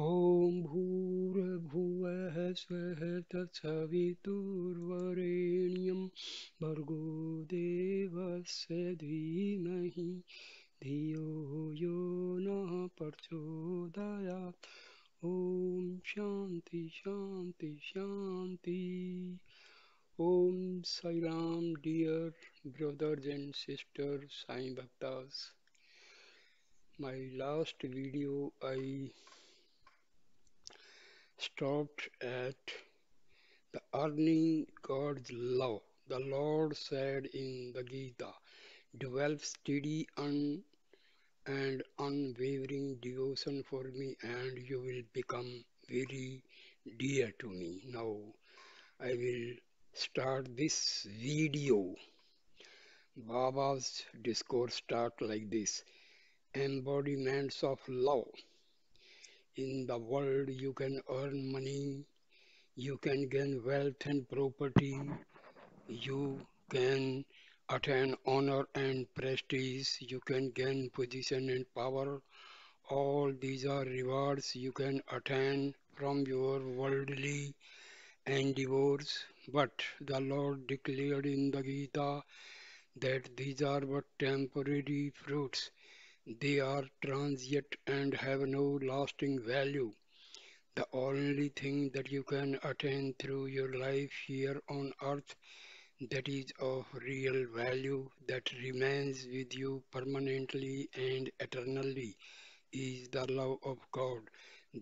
ॐ भूर्भुवः स्वः तत्सवितुर्वरेण्यं भर्गो देवस्य धीमहि धियो यो नः प्रचोदयात् ॐ शान्ति शान्ति शान्ति Om Sai Ram, dear brothers and sisters, Sai Bhaktas. My last video I stopped at the earning God's love. The Lord said in the Gita, develop steady and unwavering devotion for me and you will become very dear to me. Now I will start this video. Baba's discourse start like this. Embodiments of love. In the world, you can earn money, you can gain wealth and property, you can attain honor and prestige, you can gain position and power. All these are rewards you can attain from your worldly endeavors. But the Lord declared in the Gita that these are but temporary fruits. They are transient and have no lasting value. The only thing that you can attain through your life here on earth that is of real value that remains with you permanently and eternally is the love of God.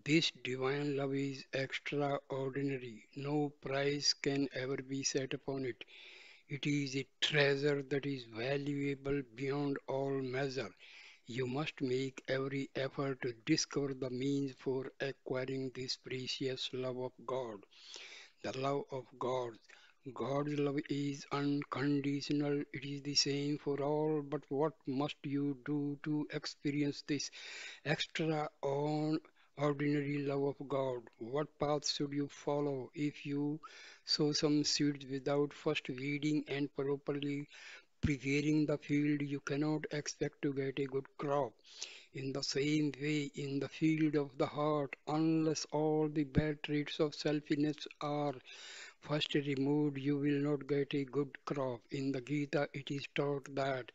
This divine love is extraordinary. No price can ever be set upon it. It is a treasure that is valuable beyond all measure. You must make every effort to discover the means for acquiring this precious love of God. The love of God. God's love is unconditional. It is the same for all. But what must you do to experience this extraordinary love of God? What path should you follow if you sow some seeds without first weeding and properly preparing the field? You cannot expect to get a good crop. In the same way, in the field of the heart, unless all the bad traits of selfishness are first removed, you will not get a good crop. In the Gita, it is taught that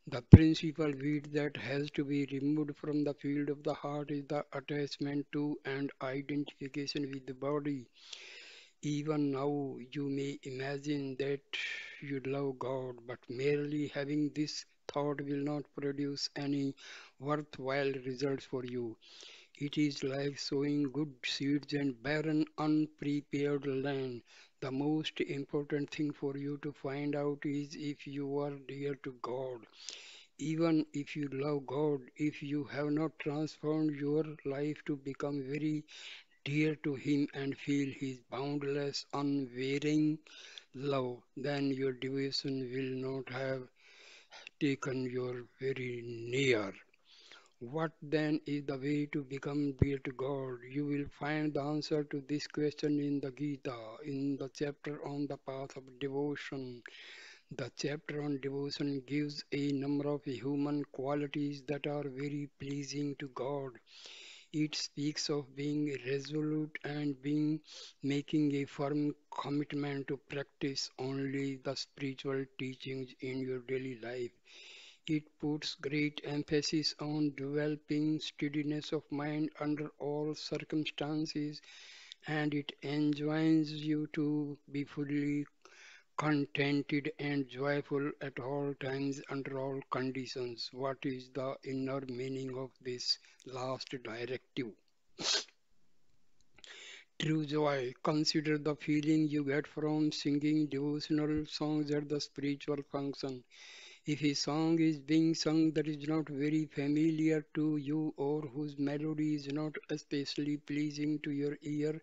the principal weed that has to be removed from the field of the heart is the attachment to and identification with the body. Even now, you may imagine that you love God, but merely having this thought will not produce any worthwhile results for you. It is like sowing good seeds in barren, unprepared land. The most important thing for you to find out is if you are dear to God. Even if you love God, if you have not transformed your life to become very dear to Him and feel His boundless, unvarying love, then your devotion will not have taken you very near. What then is the way to become dear to God? You will find the answer to this question in the Gita, in the chapter on the path of devotion. The chapter on devotion gives a number of human qualities that are very pleasing to God. It speaks of being resolute and being making a firm commitment to practice only the spiritual teachings in your daily life. It puts great emphasis on developing steadiness of mind under all circumstances and it enjoins you to be fully contented and joyful at all times under all conditions. What is the inner meaning of this last directive? True joy. Consider the feeling you get from singing devotional songs at the spiritual function. If a song is being sung that is not very familiar to you or whose melody is not especially pleasing to your ear,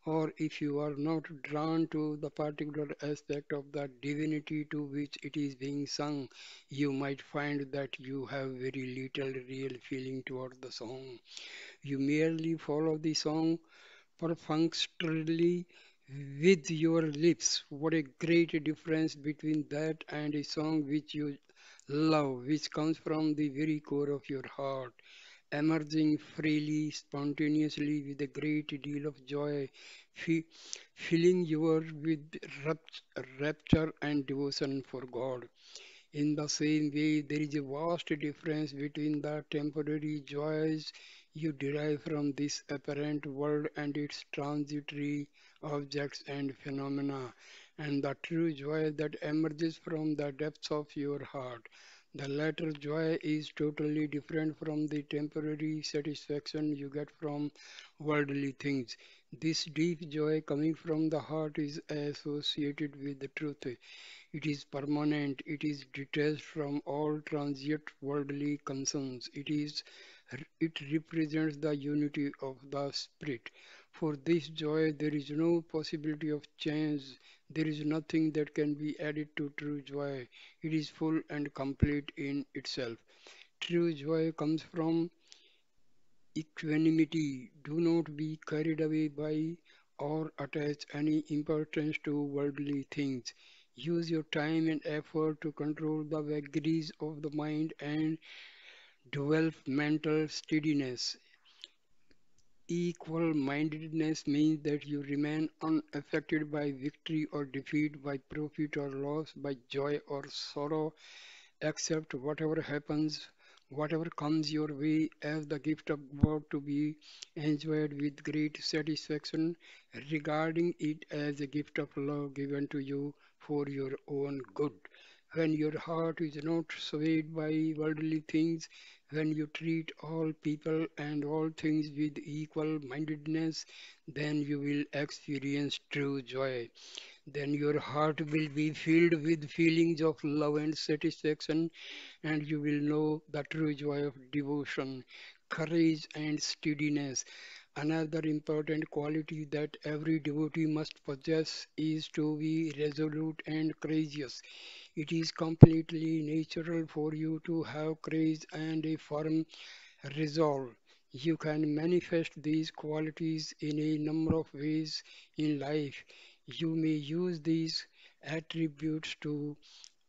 or if you are not drawn to the particular aspect of the divinity to which it is being sung, you might find that you have very little real feeling toward the song. You merely follow the song perfunctorily with your lips. What a great difference between that and a song which you love, which comes from the very core of your heart. emerging freely, spontaneously with a great deal of joy, fi- filling you with rapture and devotion for God. In the same way, there is a vast difference between the temporary joys you derive from this apparent world and its transitory objects and phenomena, and the true joy that emerges from the depths of your heart. The latter joy is totally different from the temporary satisfaction you get from worldly things. This deep joy coming from the heart is associated with the truth. It is permanent, it is detached from all transient worldly concerns. It represents the unity of the spirit. For this joy there is no possibility of change. There is nothing that can be added to true joy. It is full and complete in itself. True joy comes from equanimity. Do not be carried away by or attach any importance to worldly things. Use your time and effort to control the vagaries of the mind and develop mental steadiness. Equal mindedness means that you remain unaffected by victory or defeat, by profit or loss, by joy or sorrow. Accept whatever happens, whatever comes your way as the gift of God to be enjoyed with great satisfaction, regarding it as a gift of love given to you for your own good. When your heart is not swayed by worldly things, when you treat all people and all things with equal mindedness, then you will experience true joy. Then your heart will be filled with feelings of love and satisfaction, and you will know the true joy of devotion, courage, and steadiness. Another important quality that every devotee must possess is to be resolute and courageous. It is completely natural for you to have courage and a firm resolve. You can manifest these qualities in a number of ways in life. You may use these attributes to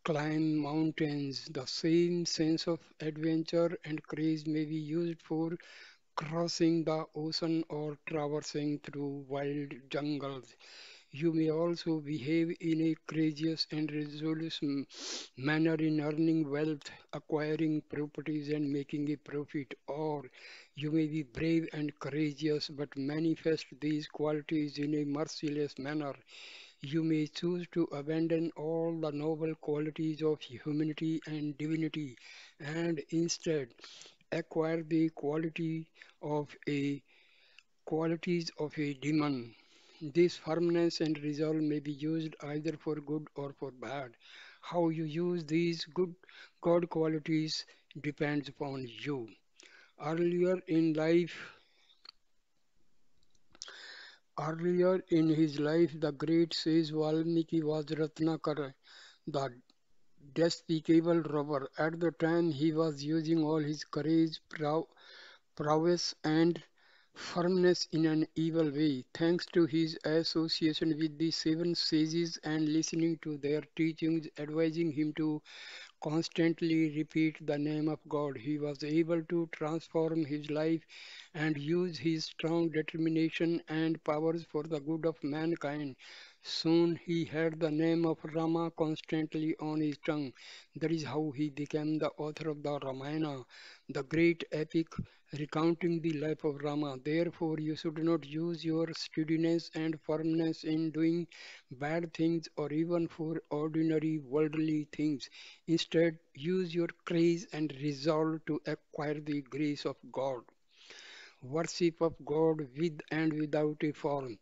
climb mountains. The same sense of adventure and courage may be used for crossing the ocean or traversing through wild jungles. You may also behave in a courageous and resolute manner in earning wealth, acquiring properties, and making a profit. Or you may be brave and courageous but manifest these qualities in a merciless manner. You may choose to abandon all the noble qualities of humanity and divinity and instead acquire the of a qualities of a demon. This firmness and resolve may be used either for good or for bad. How you use these good God qualities depends upon you. Earlier in life, Earlier in his life, the great sage Valmiki was Ratnakara, the despicable robber. At the time, he was using all his courage, prowess, and firmness in an evil way. Thanks to his association with the seven sages and listening to their teachings, advising him to constantly repeat the name of God, he was able to transform his life and use his strong determination and powers for the good of mankind. Soon he had the name of Rama constantly on his tongue. That is how he became the author of the Ramayana, the great epic recounting the life of Rama. Therefore, you should not use your steadiness and firmness in doing bad things or even for ordinary worldly things. Instead, use your courage and resolve to acquire the grace of God. Worship of God with and without a form.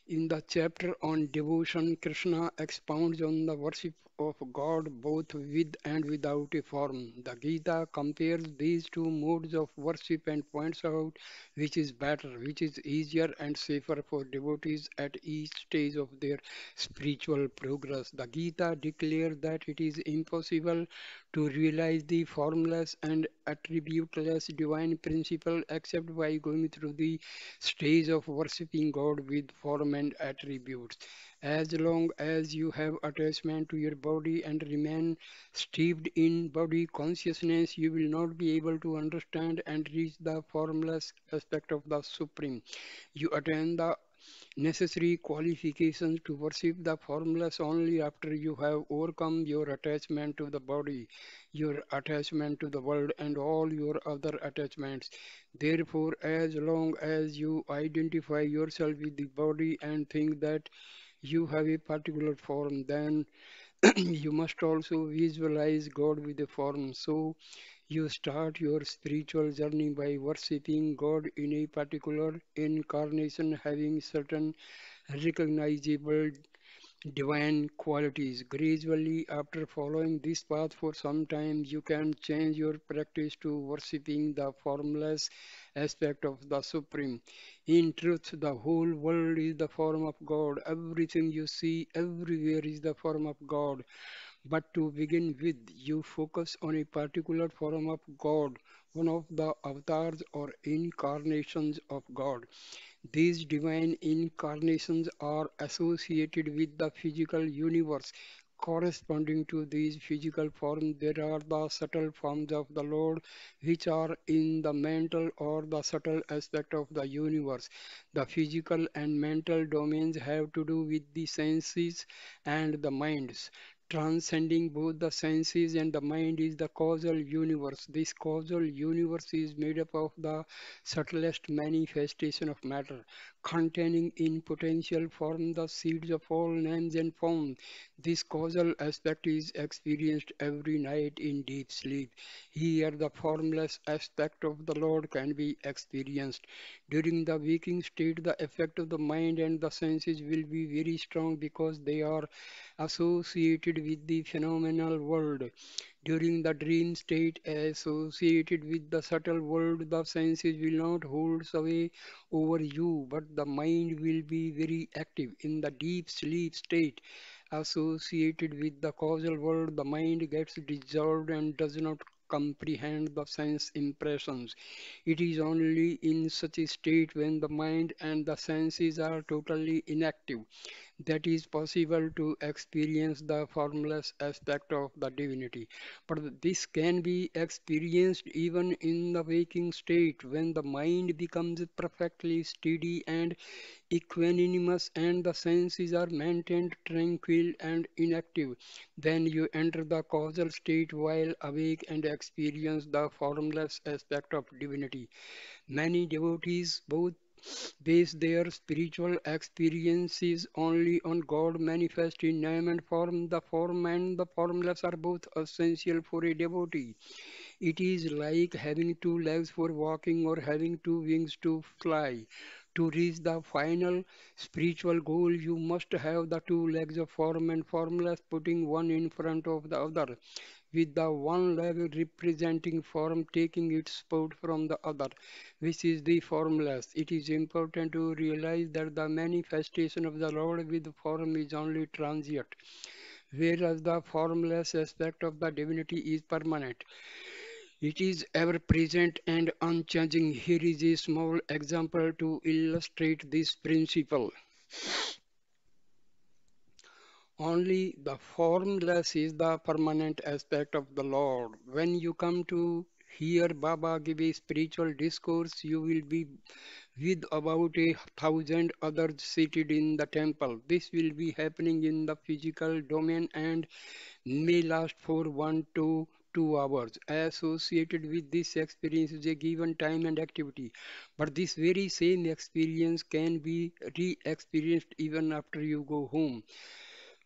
In the chapter on devotion, Krishna expounds on the worship of God both with and without a form. The Gita compares these two modes of worship and points out which is better, which is easier and safer for devotees at each stage of their spiritual progress. The Gita declares that it is impossible to realize the formless and attributeless divine principle except by going through the stage of worshipping God with form and attributes. As long as you have attachment to your body and remain steeped in body consciousness, you will not be able to understand and reach the formless aspect of the Supreme. You attain the necessary qualifications to worship the formless only after you have overcome your attachment to the body, your attachment to the world, and all your other attachments. Therefore, as long as you identify yourself with the body and think that you have a particular form, then you must also visualize God with a form. So, you start your spiritual journey by worshipping God in a particular incarnation, having certain recognizable divine qualities. Gradually, after following this path for some time, you can change your practice to worshipping the formless aspect of the Supreme. In truth, the whole world is the form of God. Everything you see everywhere is the form of God. But to begin with, you focus on a particular form of God, one of the avatars or incarnations of God. These divine incarnations are associated with the physical universe. Corresponding to these physical forms, there are the subtle forms of the Lord, which are in the mental or the subtle aspect of the universe. The physical and mental domains have to do with the senses and the minds. Transcending both the senses and the mind is the causal universe. This causal universe is made up of the subtlest manifestation of matter, containing in potential form the seeds of all names and forms. This causal aspect is experienced every night in deep sleep. Here, the formless aspect of the Lord can be experienced. During the waking state, the effect of the mind and the senses will be very strong because they are associated with the phenomenal world. During the dream state associated with the subtle world, the senses will not hold sway over you, but the mind will be very active. In the deep sleep state associated with the causal world, the mind gets dissolved and does not comprehend the sense impressions. It is only in such a state when the mind and the senses are totally inactive that is possible to experience the formless aspect of the divinity. But this can be experienced even in the waking state when the mind becomes perfectly steady and equanimous and the senses are maintained tranquil and inactive. Then you enter the causal state while awake and experience the formless aspect of divinity. Many devotees both base their spiritual experiences only on God manifest in name and form. The form and the formless are both essential for a devotee. It is like having two legs for walking or having two wings to fly. To reach the final spiritual goal, you must have the two legs of form and formless, putting one in front of the other, with the one leg representing form taking its spot from the other, which is the formless. It is important to realize that the manifestation of the Lord with form is only transient, whereas the formless aspect of the divinity is permanent. It is ever present and unchanging. Here is a small example to illustrate this principle. Only the formless is the permanent aspect of the Lord. When you come to hear Baba give a spiritual discourse, you will be with about 1,000 others seated in the temple. This will be happening in the physical domain and may last for 1 to 2 hours. Associated with this experience is a given time and activity. But this very same experience can be re experienced even after you go home.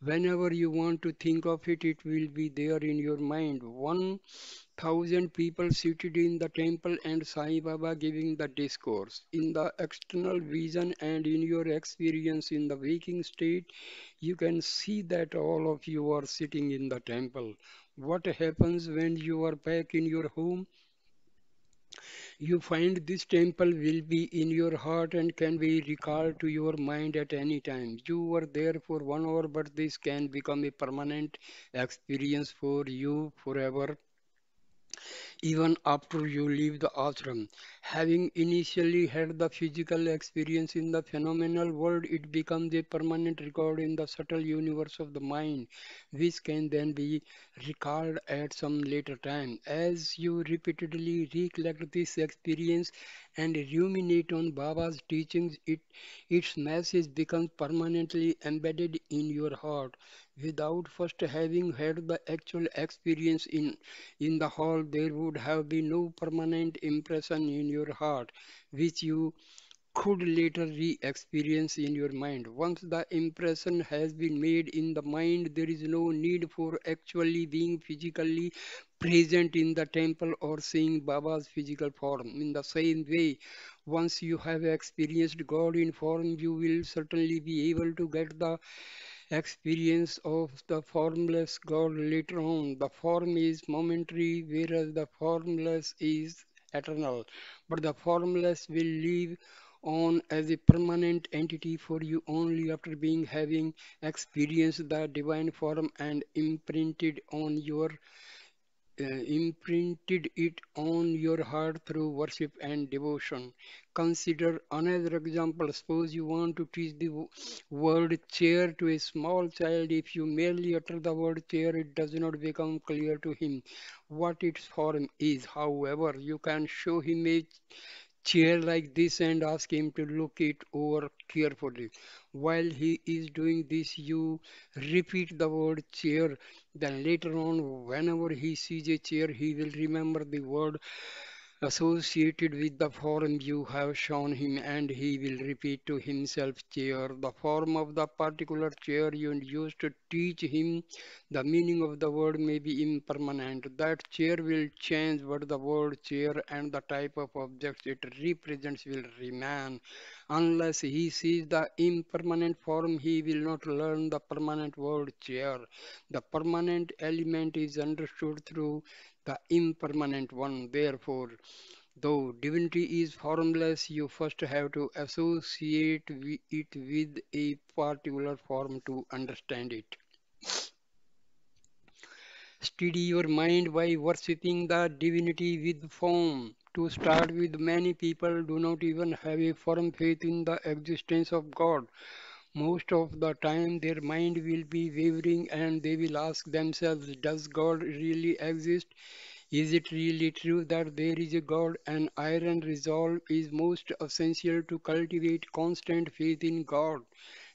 Whenever you want to think of it, it will be there in your mind. 1,000 people seated in the temple and Sai Baba giving the discourse. In the external vision and in your experience in the waking state, you can see that all of you are sitting in the temple. What happens when you are back in your home? You find this temple will be in your heart and can be recalled to your mind at any time. You were there for 1 hour, but this can become a permanent experience for you forever even after you leave the ashram. Having initially had the physical experience in the phenomenal world, it becomes a permanent record in the subtle universe of the mind, which can then be recalled at some later time. As you repeatedly recollect this experience and ruminate on Baba's teachings, its message becomes permanently embedded in your heart without first having had the actual experience in the hall, there would have been no permanent impression in your heart, which you could later re experience in your mind. Once the impression has been made in the mind, there is no need for actually being physically present in the temple or seeing Baba's physical form. In the same way, once you have experienced God in form, you will certainly be able to get the experience of the formless God later on. The form is momentary, whereas the formless is eternal. But the formless will live on as a permanent entity for you only after being having experienced the divine form and imprinted it on your heart through worship and devotion. Consider another example. Suppose you want to teach the word chair to a small child. If you merely utter the word chair, it does not become clear to him what its form is. However, you can show him a chair like this and ask him to look it over carefully. While he is doing this, you repeat the word chair. Then later on, whenever he sees a chair, he will remember the word associated with the form you have shown him, and he will repeat to himself chair, the form of the particular chair you used to teach him. The meaning of the word may be impermanent. That chair will change, but the word chair and the type of objects it represents will remain. Unless he sees the impermanent form, he will not learn the permanent word chair. The permanent element is understood through the impermanent one. Therefore, though divinity is formless, you first have to associate it with a particular form to understand it. Steady your mind by worshipping the divinity with form. To start with, many people do not even have a firm faith in the existence of God. Most of the time, their mind will be wavering and they will ask themselves, does God really exist? Is it really true that there is a God? An iron resolve is most essential to cultivate constant faith in God.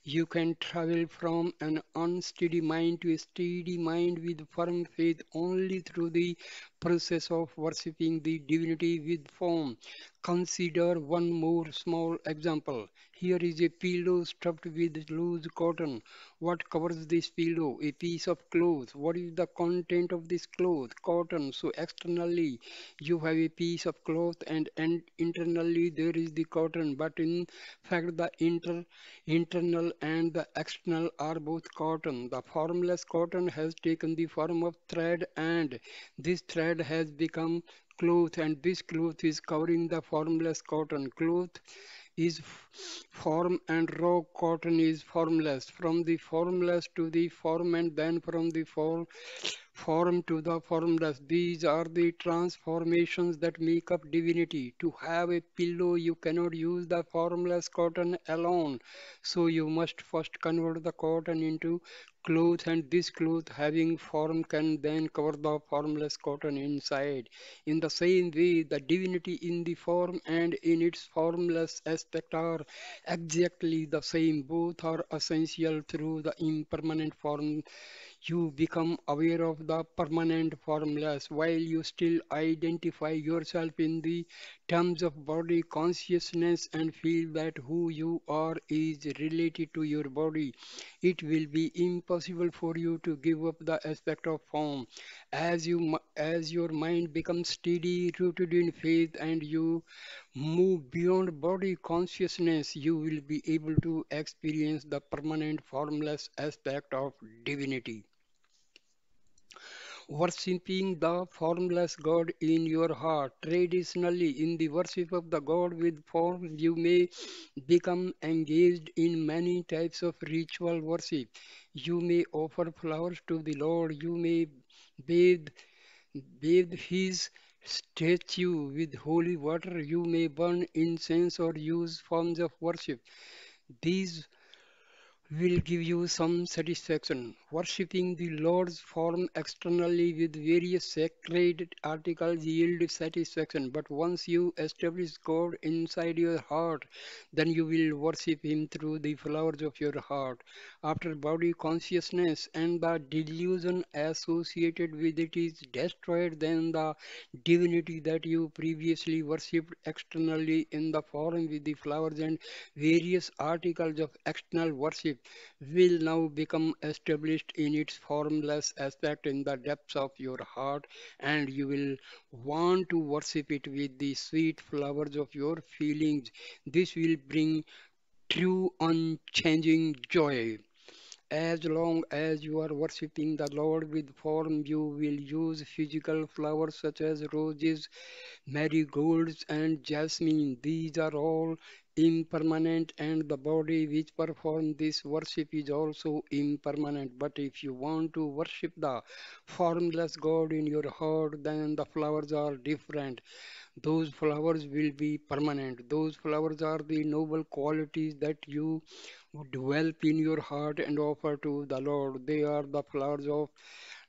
You can travel from an unsteady mind to a steady mind with firm faith only through the process of worshipping the divinity with form. Consider one more small example. Here is a pillow stuffed with loose cotton. What covers this pillow? A piece of cloth. What is the content of this cloth? Cotton. So externally you have a piece of cloth and internally there is the cotton. But in fact the internal and the external are both cotton. The formless cotton has taken the form of thread and this thread has become cloth and this cloth is covering the formless cotton. Cloth is form and raw cotton is formless. From the formless to the form and then from the form to the formless. These are the transformations that make up divinity. To have a pillow, you cannot use the formless cotton alone. So you must first convert the cotton into cloth, and this cloth having form can then cover the formless cotton inside. In the same way, the divinity in the form and in its formless aspect are exactly the same. Both are essential through the impermanent form you become aware of the permanent formless while you still identify yourself in the terms of body consciousness and feel that who you are is related to your body. It will be impossible for you to give up the aspect of form. As your mind becomes steady, rooted in faith, and you move beyond body consciousness, you will be able to experience the permanent formless aspect of divinity. Worshipping the formless God in your heart. Traditionally, in the worship of the God with form, you may become engaged in many types of ritual worship. You may offer flowers to the Lord. You may bathe bathe his statue with holy water. You may burn incense or use forms of worship. These will give you some satisfaction. Worshipping the Lord's form externally with various sacred articles yield satisfaction. But once you establish God inside your heart, then you will worship Him through the flowers of your heart. After body consciousness and the delusion associated with it is destroyed, then the divinity that you previously worshipped externally in the form with the flowers and various articles of external worship will now become established in its formless aspect in the depths of your heart, and you will want to worship it with the sweet flowers of your feelings. This will bring true unchanging joy. As long as you are worshipping the Lord with form, you will use physical flowers such as roses, marigolds, and jasmine. These are all impermanent, and the body which performs this worship is also impermanent. But if you want to worship the formless God in your heart, then the flowers are different. Those flowers will be permanent. Those flowers are the noble qualities that you develop in your heart and offer to the Lord. They are the flowers of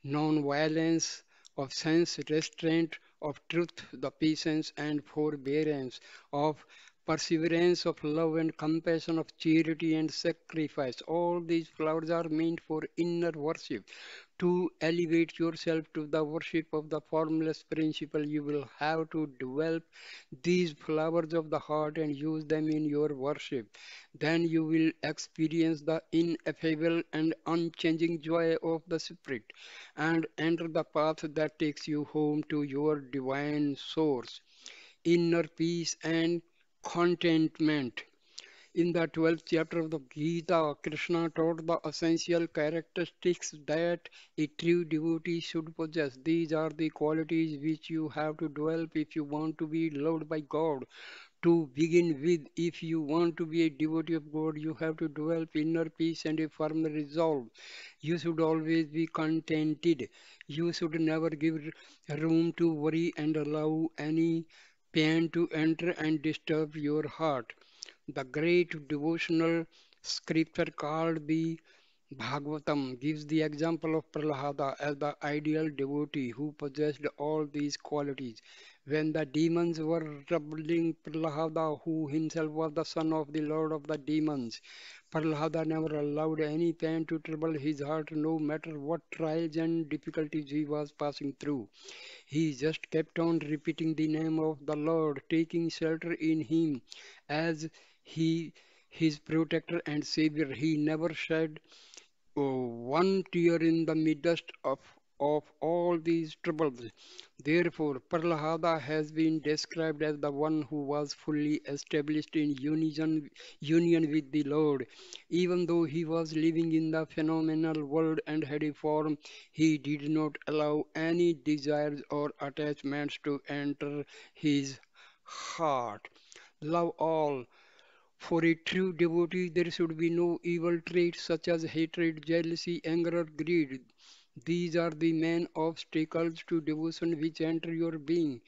non-violence, of sense restraint, of truth, the patience and forbearance, of perseverance, of love and compassion, of charity and sacrifice. All these flowers are meant for inner worship. To elevate yourself to the worship of the formless principle, you will have to develop these flowers of the heart and use them in your worship. Then you will experience the ineffable and unchanging joy of the Spirit and enter the path that takes you home to your divine source, inner peace and contentment. In the 12th chapter of the Gita, Krishna taught the essential characteristics that a true devotee should possess. These are the qualities which you have to develop if you want to be loved by God. To begin with, if you want to be a devotee of God, you have to develop inner peace and a firm resolve. You should always be contented. You should never give room to worry and allow any pain to enter and disturb your heart. The great devotional scripture called the Bhagavatam gives the example of Prahlada as the ideal devotee who possessed all these qualities. When the demons were troubling Prahlada, who himself was the son of the Lord of the demons, Prahlada never allowed any pain to trouble his heart, no matter what trials and difficulties he was passing through. He just kept on repeating the name of the Lord, taking shelter in Him as He, his protector and Savior. He never shed one tear in the midst of all these troubles. Therefore, Prahlada has been described as the one who was fully established in union with the Lord. Even though he was living in the phenomenal world and had a form, he did not allow any desires or attachments to enter his heart. Love all. For a true devotee, there should be no evil traits such as hatred, jealousy, anger, or greed. These are the main obstacles to devotion which enter your being.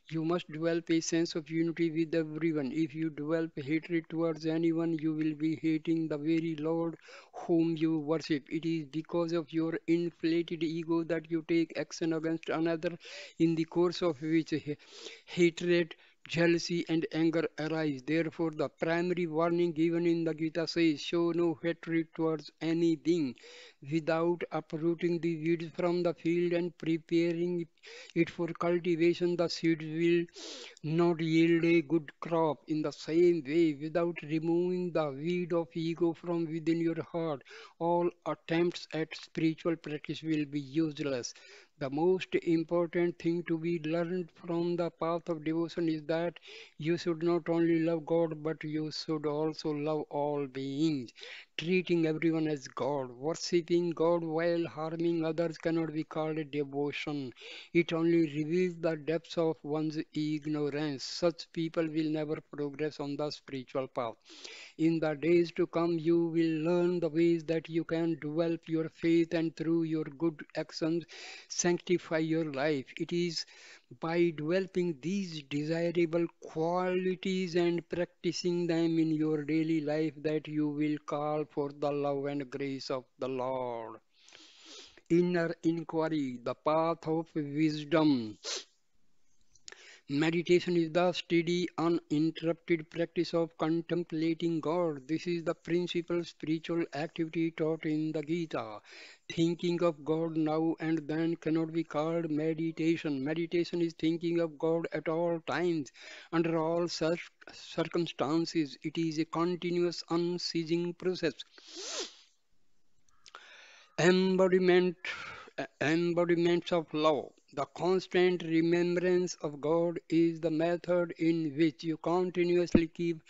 You must develop a sense of unity with everyone. If you develop hatred towards anyone, you will be hating the very Lord whom you worship. It is because of your inflated ego that you take action against another, in the course of which hatred, jealousy, and anger arise. Therefore, the primary warning given in the Gita says, show no hatred towards any being without uprooting the weeds from the field and preparing it for cultivation. The seeds will not yield a good crop. In the same way, without removing the weed of ego from within your heart, all attempts at spiritual practice will be useless. The most important thing to be learned from the path of devotion is that you should not only love God, but you should also love all beings, treating everyone as God. Worshipping God while harming others cannot be called a devotion. It only reveals the depths of one's ignorance. Such people will never progress on the spiritual path. In the days to come, you will learn the ways that you can develop your faith and through your good actions sanctify your life. It is by developing these desirable qualities and practicing them in your daily life that you will call for the love and grace of the Lord. Inner inquiry, the path of wisdom. Meditation is the steady, uninterrupted practice of contemplating God. This is the principal spiritual activity taught in the Gita. Thinking of God now and then cannot be called meditation. Meditation is thinking of God at all times, under all circumstances. It is a continuous, unceasing process. Embodiment, embodiments of love. The constant remembrance of God is the method in which you continuously keep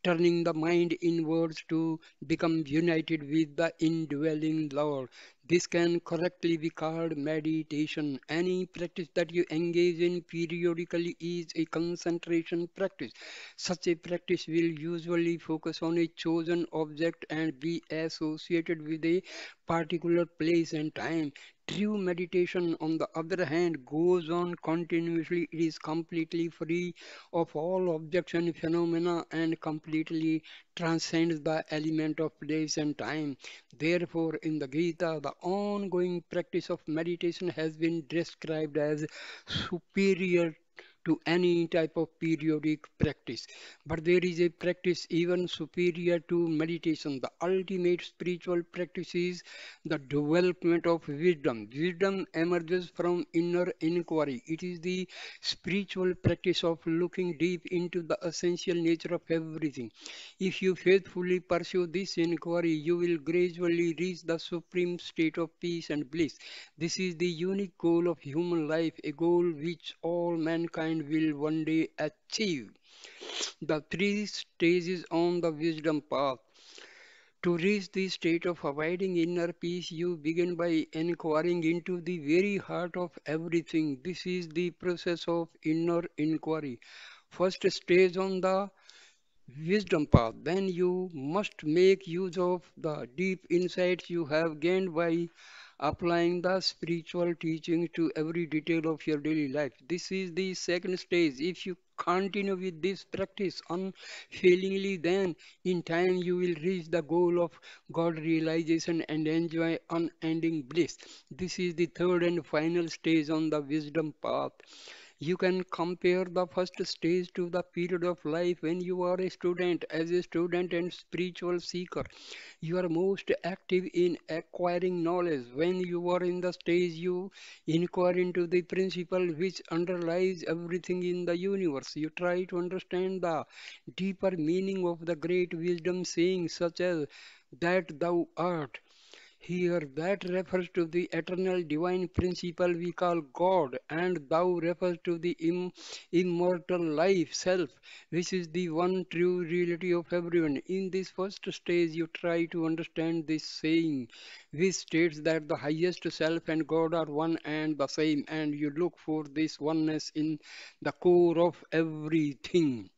turning the mind inwards to become united with the indwelling Lord. This can correctly be called meditation. Any practice that you engage in periodically is a concentration practice. Such a practice will usually focus on a chosen object and be associated with a particular place and time. True meditation, on the other hand, goes on continuously. It is completely free of all objects and phenomena and completely transcends the element of place and time. Therefore, in the Gita, the ongoing practice of meditation has been described as superior to any type of periodic practice. But there is a practice even superior to meditation. The ultimate spiritual practice is the development of wisdom. Wisdom emerges from inner inquiry. It is the spiritual practice of looking deep into the essential nature of everything. If you faithfully pursue this inquiry, you will gradually reach the supreme state of peace and bliss. This is the unique goal of human life, a goal which all mankind will one day achieve. The three stages on the wisdom path. To reach the state of abiding inner peace, you begin by inquiring into the very heart of everything. This is the process of inner inquiry. First stage on the wisdom path, then you must make use of the deep insights you have gained by applying the spiritual teaching to every detail of your daily life. This is the second stage. If you continue with this practice unfailingly, then in time you will reach the goal of God realization and enjoy unending bliss. This is the third and final stage on the wisdom path. You can compare the first stage to the period of life when you are a student. As a student and spiritual seeker, you are most active in acquiring knowledge. When you are in the stage, you inquire into the principle which underlies everything in the universe. You try to understand the deeper meaning of the great wisdom sayings, such as that thou art. Here, that refers to the eternal divine principle we call God, and thou refers to the immortal life, self, which is the one true reality of everyone. In this first stage, you try to understand this saying, which states that the highest self and God are one and the same, and you look for this oneness in the core of everything.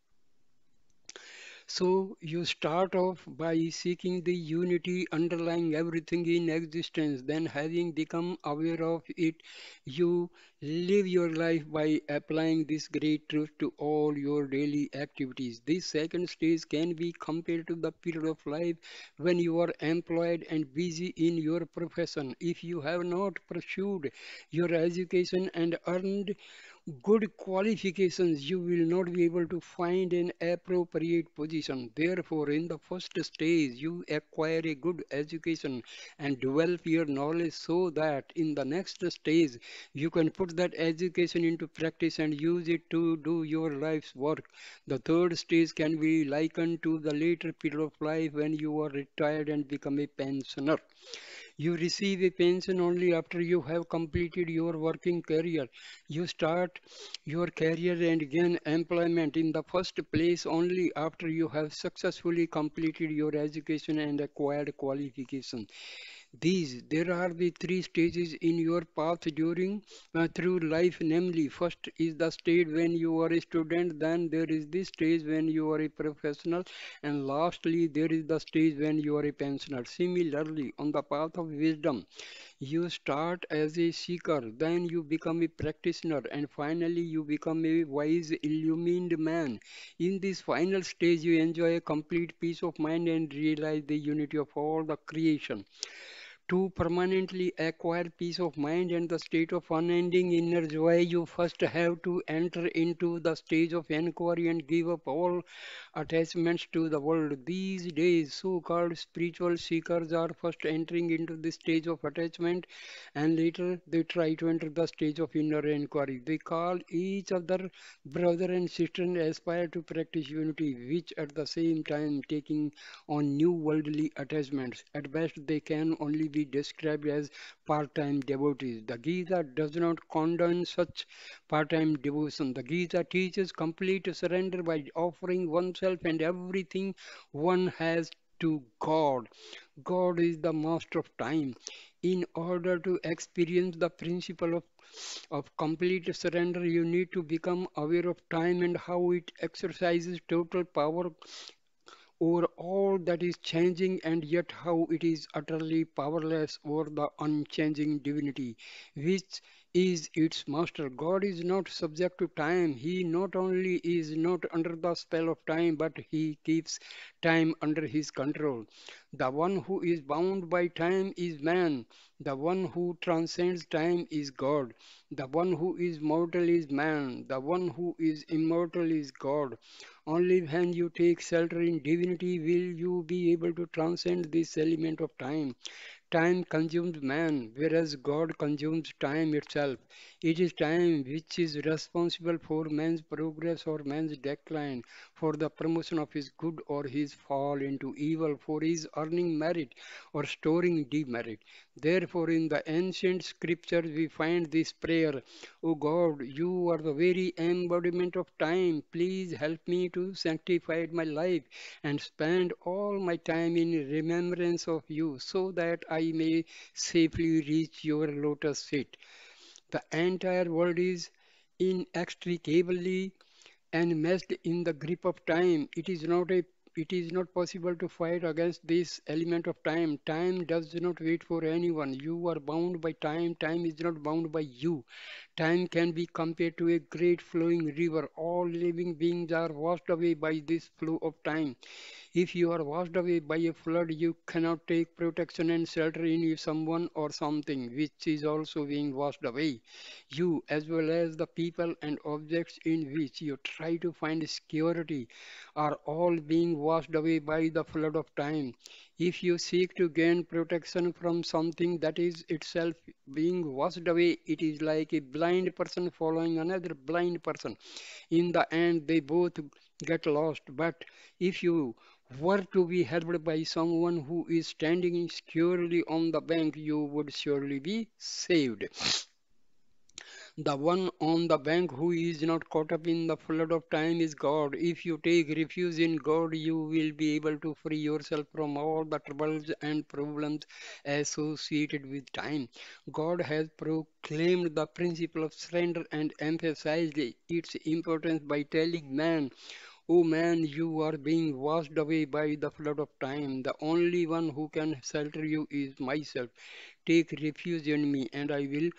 So you start off by seeking the unity underlying everything in existence. Then, having become aware of it, you live your life by applying this great truth to all your daily activities. This second stage can be compared to the period of life when you are employed and busy in your profession. If you have not pursued your education and earned good qualifications, you will not be able to find an appropriate position. Therefore, in the first stage, you acquire a good education and develop your knowledge so that in the next stage, you can put that education into practice and use it to do your life's work. The third stage can be likened to the later period of life when you are retired and become a pensioner. You receive a pension only after you have completed your working career. You start your career and gain employment in the first place only after you have successfully completed your education and acquired qualification. There are the three stages in your path during through life. Namely, first is the stage when you are a student, then there is the stage when you are a professional, and lastly, there is the stage when you are a pensioner. Similarly, on the path of wisdom, you start as a seeker, then you become a practitioner, and finally, you become a wise, illumined man. In this final stage, you enjoy a complete peace of mind and realize the unity of all the creation. To permanently acquire peace of mind and the state of unending inner joy, you first have to enter into the stage of inquiry and give up all attachments to the world. These days, so called spiritual seekers are first entering into the stage of attachment and later they try to enter the stage of inner inquiry. They call each other brother and sister and aspire to practice unity, which at the same time taking on new worldly attachments. At best, they can only be described as part-time devotees. The Gita does not condone such part-time devotion. The Gita teaches complete surrender by offering oneself and everything one has to God. God is the master of time. In order to experience the principle of complete surrender, you need to become aware of time and how it exercises total power over all that is changing, and yet how it is utterly powerless over the unchanging divinity, which is its master. God is not subject to time. He not only is not under the spell of time, but he keeps time under his control. The one who is bound by time is man. The one who transcends time is God. The one who is mortal is man. The one who is immortal is God. Only when you take shelter in divinity will you be able to transcend this element of time. Time consumes man, whereas God consumes time itself. It is time which is responsible for man's progress or man's decline, for the promotion of his good or his fall into evil, for his earning merit or storing demerit. Therefore, in the ancient scriptures, we find this prayer: O God, you are the very embodiment of time. Please help me to sanctify my life and spend all my time in remembrance of you so that I may safely reach your lotus feet. The entire world is inextricably enmeshed in the grip of time. It is not possible to fight against this element of time. Time does not wait for anyone. You are bound by time. Time is not bound by you. Time can be compared to a great flowing river. All living beings are washed away by this flow of time. If you are washed away by a flood, you cannot take protection and shelter in someone or something which is also being washed away. You, as well as the people and objects in which you try to find security, are all being washed away by the flood of time. If you seek to gain protection from something that is itself being washed away, it is like a blind person following another blind person. In the end, they both get lost. But if you were to be helped by someone who is standing securely on the bank, you would surely be saved. The one on the bank who is not caught up in the flood of time is God. If you take refuge in God, you will be able to free yourself from all the troubles and problems associated with time. God has proclaimed the principle of surrender and emphasized its importance by telling man, "O man, you are being washed away by the flood of time. The only one who can shelter you is myself. Take refuge in me, and I will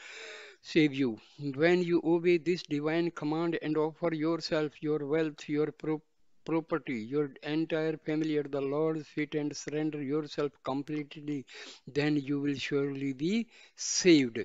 save you." When you obey this divine command and offer yourself, your wealth, your property, your entire family at the Lord's feet and surrender yourself completely, then you will surely be saved.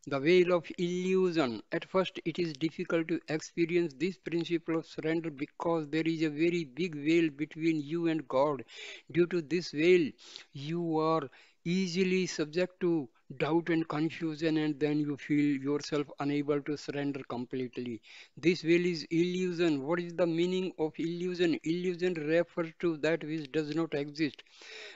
The veil of illusion. At first, it is difficult to experience this principle of surrender because there is a very big veil between you and God. Due to this veil, you are easily subject to doubt and confusion, and then you feel yourself unable to surrender completely. This will is illusion. What is the meaning of illusion? Illusion refers to that which does not exist.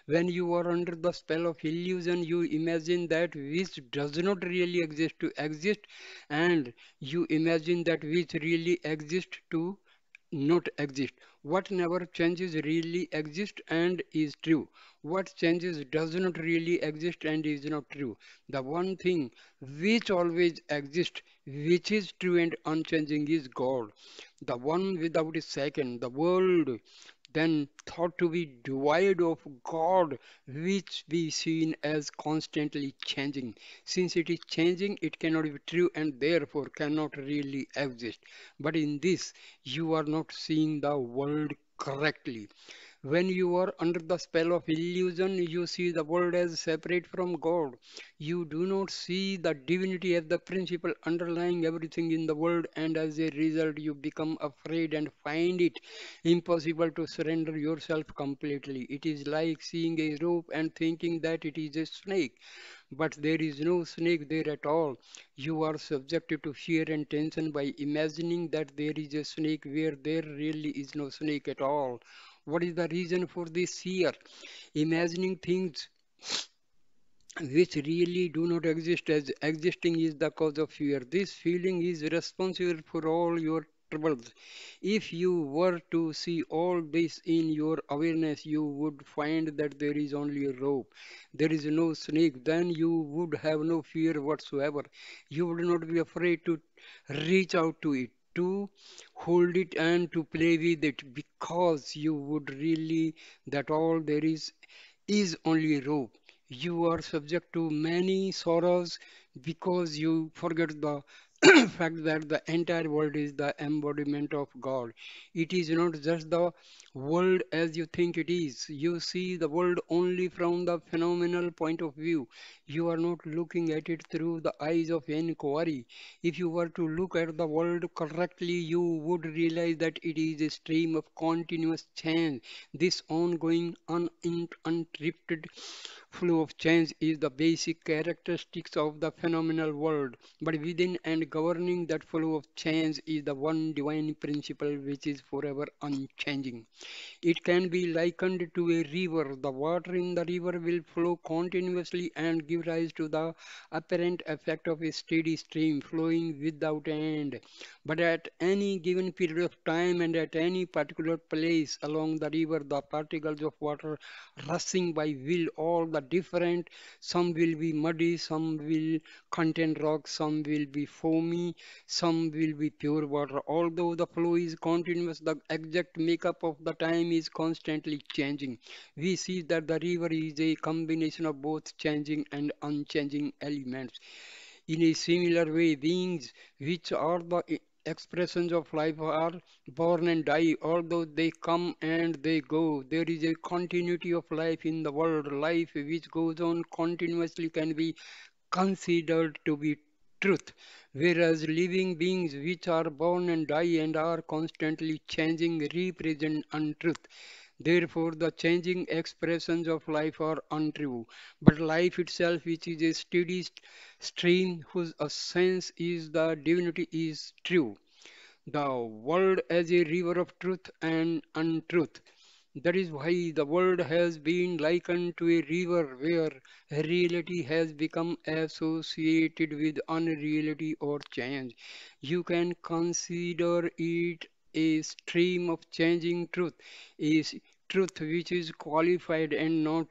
When you are under the spell of illusion, you imagine that which does not really exist to exist, and you imagine that which really exists to not exist. What never changes really exist and is true. What changes does not really exist and is not true. The one thing which always exists, which is true and unchanging, is God, the one without a second. The world then thought to be devoid of God, which we seen as constantly changing. Since it is changing, it cannot be true and therefore cannot really exist. But in this, you are not seeing the world correctly. When you are under the spell of illusion, you see the world as separate from God. You do not see the divinity as the principle underlying everything in the world, and as a result, you become afraid and find it impossible to surrender yourself completely. It is like seeing a rope and thinking that it is a snake, but there is no snake there at all. You are subjected to fear and tension by imagining that there is a snake where there really is no snake at all. What is the reason for this fear? Imagining things which really do not exist as existing is the cause of fear. This feeling is responsible for all your troubles. If you were to see all this in your awareness, you would find that there is only a rope. There is no snake. Then you would have no fear whatsoever. You would not be afraid to reach out to it, to hold it and to play with it, because you would really that all there is only a rope. You are subject to many sorrows because you forget the fact that the entire world is the embodiment of God. It is not just the world as you think it is. You see the world only from the phenomenal point of view. You are not looking at it through the eyes of inquiry. If you were to look at the world correctly, you would realize that it is a stream of continuous change. This ongoing, uninterrupted flow of change is the basic characteristics of the phenomenal world. But within and governing that flow of change is the one divine principle which is forever unchanging. It can be likened to a river. The water in the river will flow continuously and give rise to the apparent effect of a steady stream flowing without end. But at any given period of time and at any particular place along the river, the particles of water rushing by will all the different. Some will be muddy, some will contain rocks, some will be foamy, some will be pure water. Although the flow is continuous, the exact makeup of the time is constantly changing. We see that the river is a combination of both changing and unchanging elements. In a similar way, beings which are the expressions of life are born and die, although they come and they go. There is a continuity of life in the world. Life which goes on continuously can be considered to be truth, whereas living beings which are born and die and are constantly changing represent untruth. Therefore, the changing expressions of life are untrue, but life itself, which is a steady stream whose essence is the divinity, is true. The world as a river of truth and untruth. That is why the world has been likened to a river where reality has become associated with unreality or change. You can consider it a stream of changing truth, truth which is qualified and not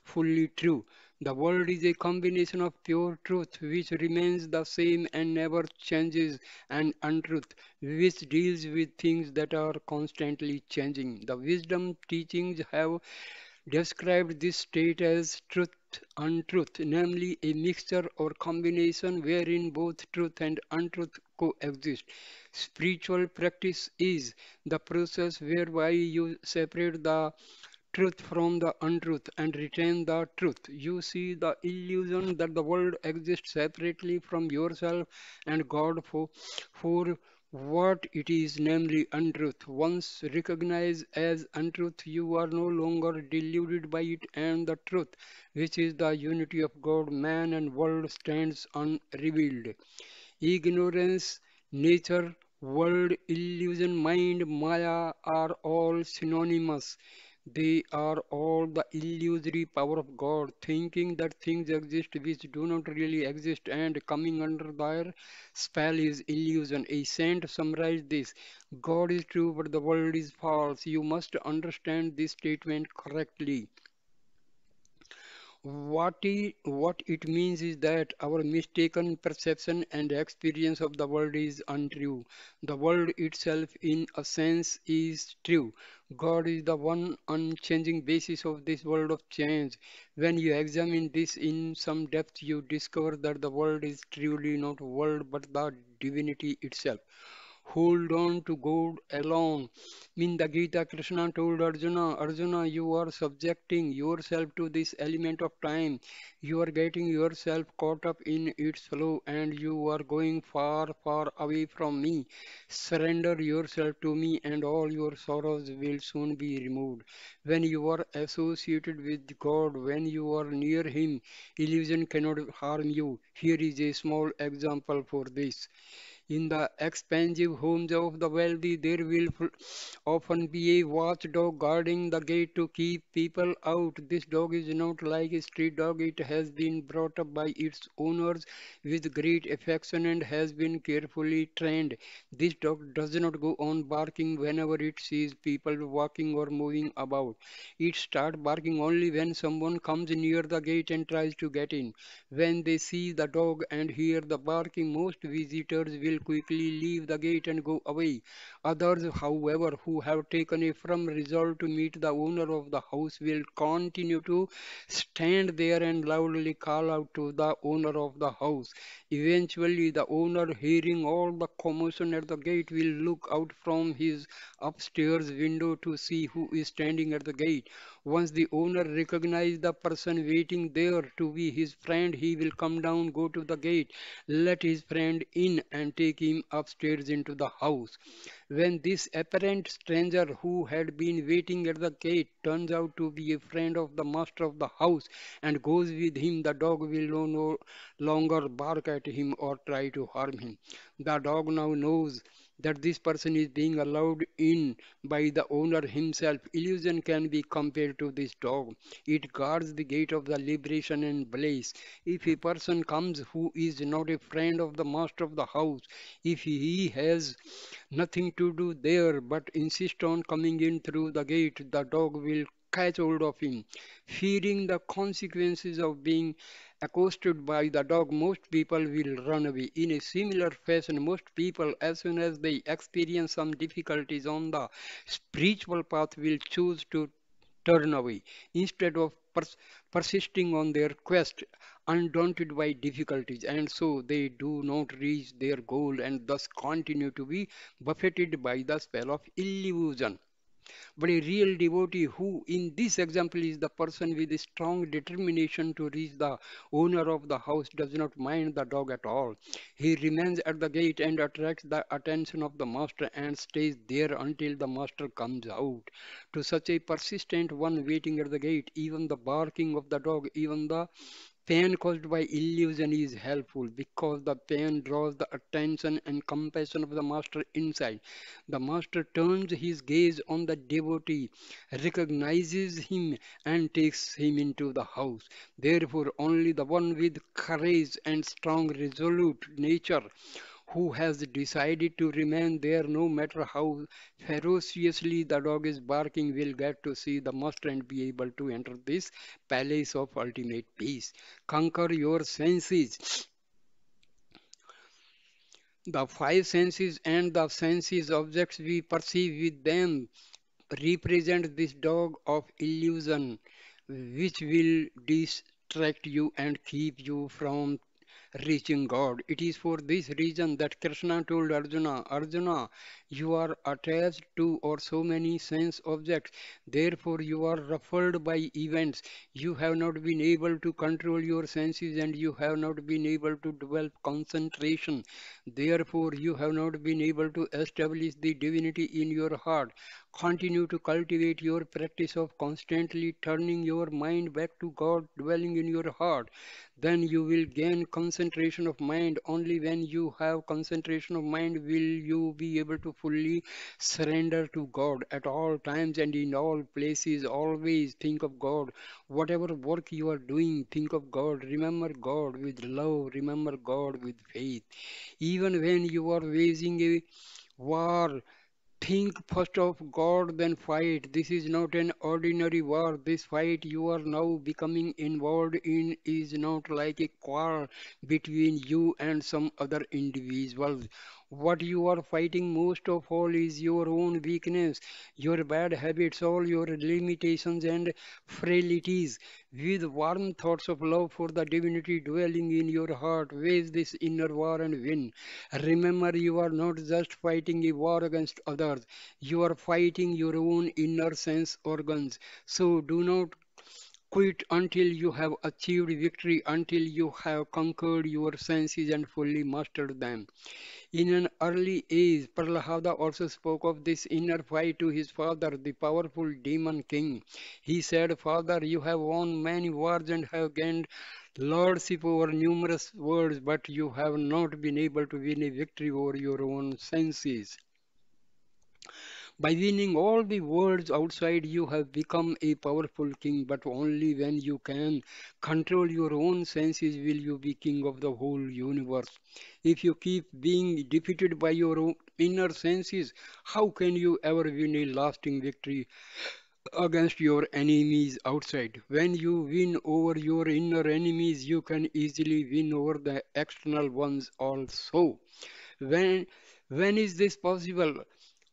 fully true. The world is a combination of pure truth, which remains the same and never changes, and untruth, which deals with things that are constantly changing. The wisdom teachings have described this state as truth untruth, namely a mixture or combination wherein both truth and untruth coexist. Spiritual practice is the process whereby you separate the truth from the untruth and retain the truth. You see the illusion that the world exists separately from yourself and God for what it is, namely untruth. Once recognized as untruth, you are no longer deluded by it, and the truth, which is the unity of God, man, and world, stands unrevealed. Ignorance, nature, world, illusion, mind, Maya are all synonymous. They are all the illusory power of God, thinking that things exist which do not really exist, and coming under their spell is illusion. A saint summarized this: God is true, but the world is false. You must understand this statement correctly. What it means is that our mistaken perception and experience of the world is untrue. The world itself, in a sense, is true. God is the one unchanging basis of this world of change. When you examine this in some depth, you discover that the world is truly not world but the divinity itself. Hold on to God alone. In the Gita, Krishna told Arjuna, Arjuna, you are subjecting yourself to this element of time. You are getting yourself caught up in its flow and you are going far, far away from me. Surrender yourself to me and all your sorrows will soon be removed. When you are associated with God, when you are near Him, illusion cannot harm you. Here is a small example for this. In the expensive homes of the wealthy, there will often be a watchdog guarding the gate to keep people out. This dog is not like a street dog. It has been brought up by its owners with great affection and has been carefully trained. This dog does not go on barking whenever it sees people walking or moving about. It starts barking only when someone comes near the gate and tries to get in. When they see the dog and hear the barking, most visitors will quickly leave the gate and go away. Others, however, who have taken a firm resolve to meet the owner of the house will continue to stand there and loudly call out to the owner of the house. Eventually, the owner, hearing all the commotion at the gate, will look out from his upstairs window to see who is standing at the gate. Once the owner recognizes the person waiting there to be his friend, he will come down, go to the gate, let his friend in, and take him upstairs into the house. When this apparent stranger who had been waiting at the gate turns out to be a friend of the master of the house and goes with him, the dog will no longer bark at him or try to harm him. The dog now knows that this person is being allowed in by the owner himself. Illusion can be compared to this dog. It guards the gate of the liberation and bliss. If a person comes who is not a friend of the master of the house, if he has nothing to do there but insist on coming in through the gate, the dog will catch hold of him. Fearing the consequences of being accosted by the dog, most people will run away. In a similar fashion, most people, as soon as they experience some difficulties on the spiritual path, will choose to turn away instead of persisting on their quest, undaunted by difficulties, and so they do not reach their goal and thus continue to be buffeted by the spell of illusion. But a real devotee, who in this example is the person with a strong determination to reach the owner of the house, does not mind the dog at all. He remains at the gate and attracts the attention of the master and stays there until the master comes out. To such a persistent one waiting at the gate, even the barking of the dog, even the pain caused by illusion is helpful because the pain draws the attention and compassion of the master inside. The master turns his gaze on the devotee, recognizes him, and takes him into the house. Therefore, only the one with courage and strong, resolute nature who has decided to remain there no matter how ferociously the dog is barking will get to see the master and be able to enter this palace of ultimate peace. Conquer your senses. The five senses and the senses objects we perceive with them represent this dog of illusion, which will distract you and keep you from reaching God. It is for this reason that Krishna told Arjuna, Arjuna, you are attached to or so many sense objects, therefore you are ruffled by events. You have not been able to control your senses and you have not been able to develop concentration. Therefore, you have not been able to establish the divinity in your heart. Continue to cultivate your practice of constantly turning your mind back to God dwelling in your heart. Then you will gain concentration of mind. Only when you have concentration of mind will you be able to fully surrender to God at all times and in all places. Always think of God. Whatever work you are doing, think of God. Remember God with love. Remember God with faith. Even when you are waging a war, think first of God, then fight. This is not an ordinary war. This fight you are now becoming involved in is not like a quarrel between you and some other individuals. What you are fighting most of all is your own weakness, your bad habits, all your limitations and frailties. With warm thoughts of love for the divinity dwelling in your heart, wage this inner war and win. Remember, you are not just fighting a war against others, you are fighting your own inner sense organs. So do not quit until you have achieved victory, until you have conquered your senses and fully mastered them. In an early age, Prahlada also spoke of this inner fight to his father, the powerful demon king. He said, Father, you have won many wars and have gained lordship over numerous worlds, but you have not been able to win a victory over your own senses. By winning all the worlds outside, you have become a powerful king, but only when you can control your own senses will you be king of the whole universe. If you keep being defeated by your own inner senses, how can you ever win a lasting victory against your enemies outside? When you win over your inner enemies, you can easily win over the external ones also. When when is this possible?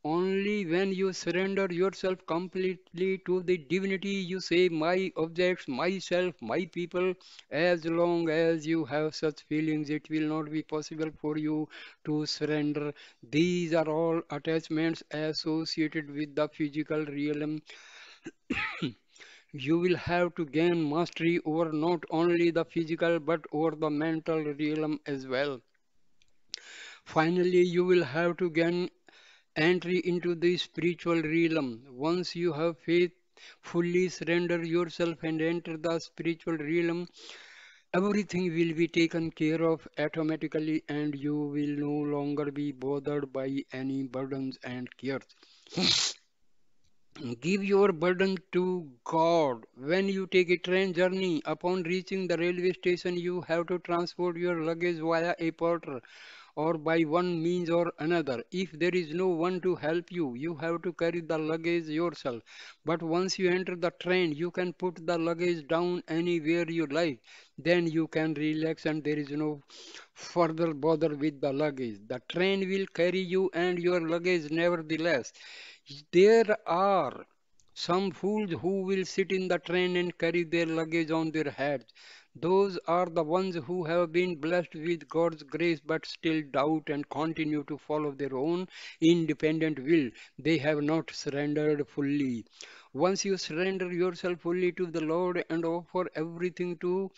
Only when you surrender yourself completely to the divinity, you say, my objects, myself, my people. As long as you have such feelings, it will not be possible for you to surrender. These are all attachments associated with the physical realm. You will have to gain mastery over not only the physical but over the mental realm as well. Finally, you will have to gain entry into the spiritual realm. Once you have faith, fully surrender yourself and enter the spiritual realm, everything will be taken care of automatically and you will no longer be bothered by any burdens and cares. Give your burden to God. When you take a train journey, upon reaching the railway station, you have to transport your luggage via a porter or by one means or another. If there is no one to help you, you have to carry the luggage yourself. But once you enter the train, you can put the luggage down anywhere you like. Then you can relax and there is no further bother with the luggage. The train will carry you and your luggage nevertheless. There are some fools who will sit in the train and carry their luggage on their heads. Those are the ones who have been blessed with God's grace but still doubt and continue to follow their own independent will. They have not surrendered fully. Once you surrender yourself fully to the Lord and offer everything to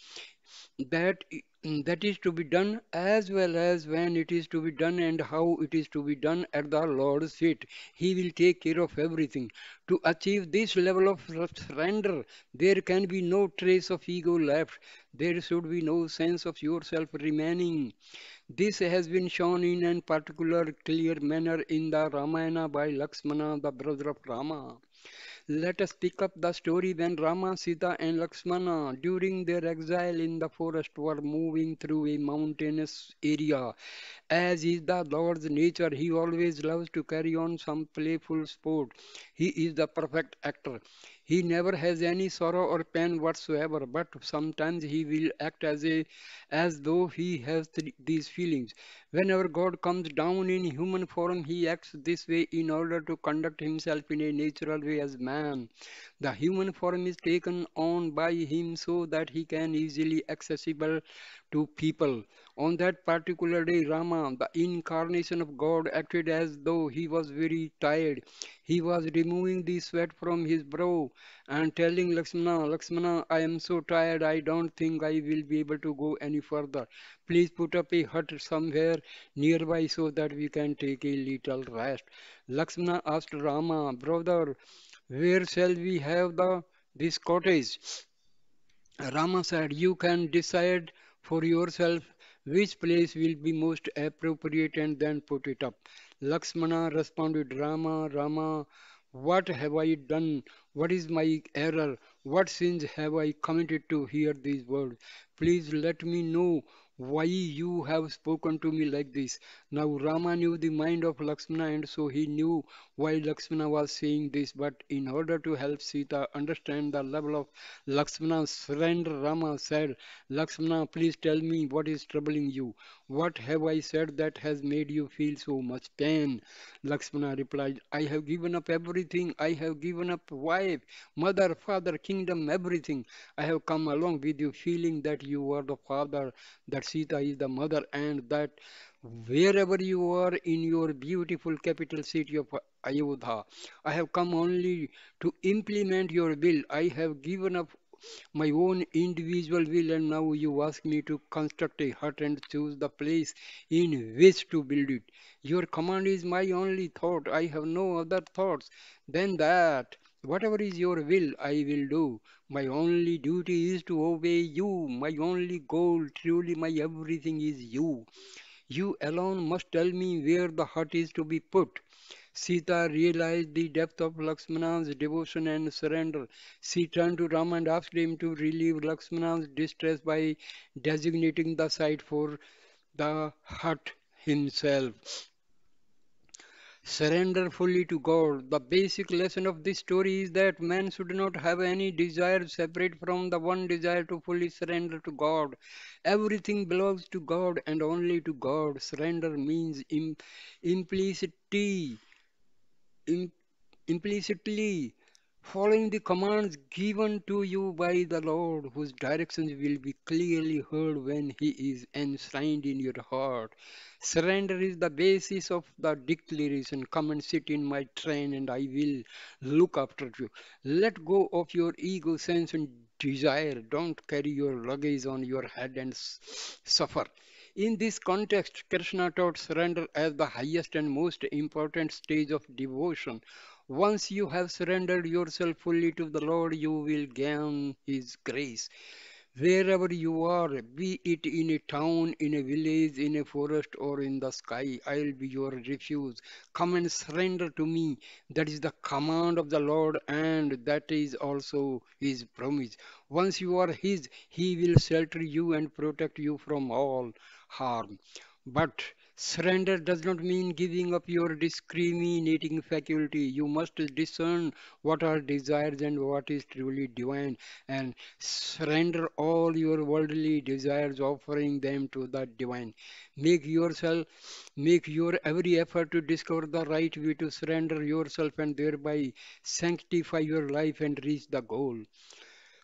that that is to be done as well as when it is to be done and how it is to be done at the Lord's feet. He will take care of everything. To achieve this level of surrender, there can be no trace of ego left. There should be no sense of yourself remaining. This has been shown in a particular clear manner in the Ramayana by Lakshmana, the brother of Rama. Let us pick up the story when Rama, Sita, and Lakshmana, during their exile in the forest, were moving through a mountainous area. As is the Lord's nature, he always loves to carry on some playful sport. He is the perfect actor. He never has any sorrow or pain whatsoever, but sometimes he will act as though he has these feelings. Whenever God comes down in human form, he acts this way in order to conduct himself in a natural way as man. The human form is taken on by him so that he can easily accessible to people. On that particular day, Rama, the incarnation of God, acted as though he was very tired. He was removing the sweat from his brow and telling Lakshmana, Lakshmana, I am so tired, I don't think I will be able to go any further. Please put up a hut somewhere nearby so that we can take a little rest. Lakshmana asked Rama, brother, where shall we have this cottage? Rama said, you can decide for yourself which place will be most appropriate and then put it up. Lakshmana responded, Rama, Rama, what have I done? What is my error? What sins have I committed to hear these words? Please let me know why you have spoken to me like this. Now Rama knew the mind of Lakshmana, and so he knew why Lakshmana was saying this. But in order to help Sita understand the level of Lakshmana's surrender, Rama said, Lakshmana, please tell me what is troubling you. What have I said that has made you feel so much pain? Lakshmana replied, I have given up everything. I have given up wife, mother, father, kingdom, everything. I have come along with you feeling that you are the father, that Sita is the mother, and that wherever you are in your beautiful capital city of Ayodhya, I have come only to implement your will. I have given up my own individual will, and now you ask me to construct a hut and choose the place in which to build it. Your command is my only thought. I have no other thoughts than that. Whatever is your will, I will do. My only duty is to obey you. My only goal, truly my everything is you. You alone must tell me where the hut is to be put. Sita realized the depth of Lakshmana's devotion and surrender. She turned to Rama and asked him to relieve Lakshmana's distress by designating the site for the hut himself. Surrender fully to God. The basic lesson of this story is that man should not have any desire separate from the one desire to fully surrender to God. Everything belongs to God and only to God. Surrender means implicity im- implicitly following the commands given to you by the Lord, whose directions will be clearly heard when He is enshrined in your heart. Surrender is the basis of the declaration. Come and sit in my train, and I will look after you. Let go of your ego sense and desire. Don't carry your luggage on your head and suffer. In this context, Krishna taught surrender as the highest and most important stage of devotion. Once you have surrendered yourself fully to the Lord, you will gain His grace. Wherever you are, be it in a town, in a village, in a forest, or in the sky, I'll be your refuge. Come and surrender to me. That is the command of the Lord, and that is also His promise. Once you are His, He will shelter you and protect you from all harm. But surrender does not mean giving up your discriminating faculty. You must discern what are desires and what is truly divine, and surrender all your worldly desires, offering them to the divine. Make yourself, make your every effort to discover the right way to surrender yourself and thereby sanctify your life and reach the goal.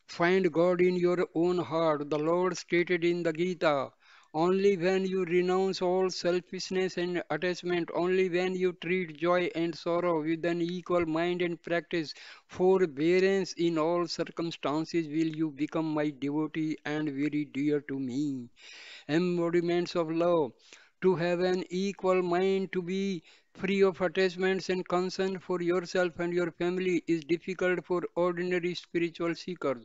Find God in your own heart. The Lord stated in the Gita, only when you renounce all selfishness and attachment, only when you treat joy and sorrow with an equal mind and practice forbearance in all circumstances, will you become my devotee and very dear to me. Embodiments of love, to have an equal mind, to be free of attachments and concern for yourself and your family is difficult for ordinary spiritual seekers,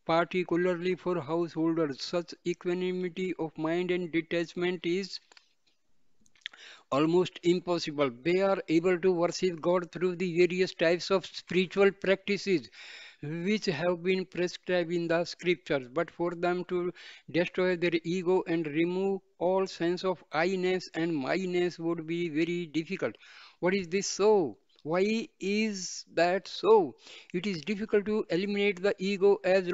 particularly for householders. Such equanimity of mind and detachment is almost impossible. They are able to worship God through the various types of spiritual practices which have been prescribed in the scriptures. But for them to destroy their ego and remove all sense of I-ness and my-ness would be very difficult. What is this so? Why is that so? It is difficult to eliminate the ego as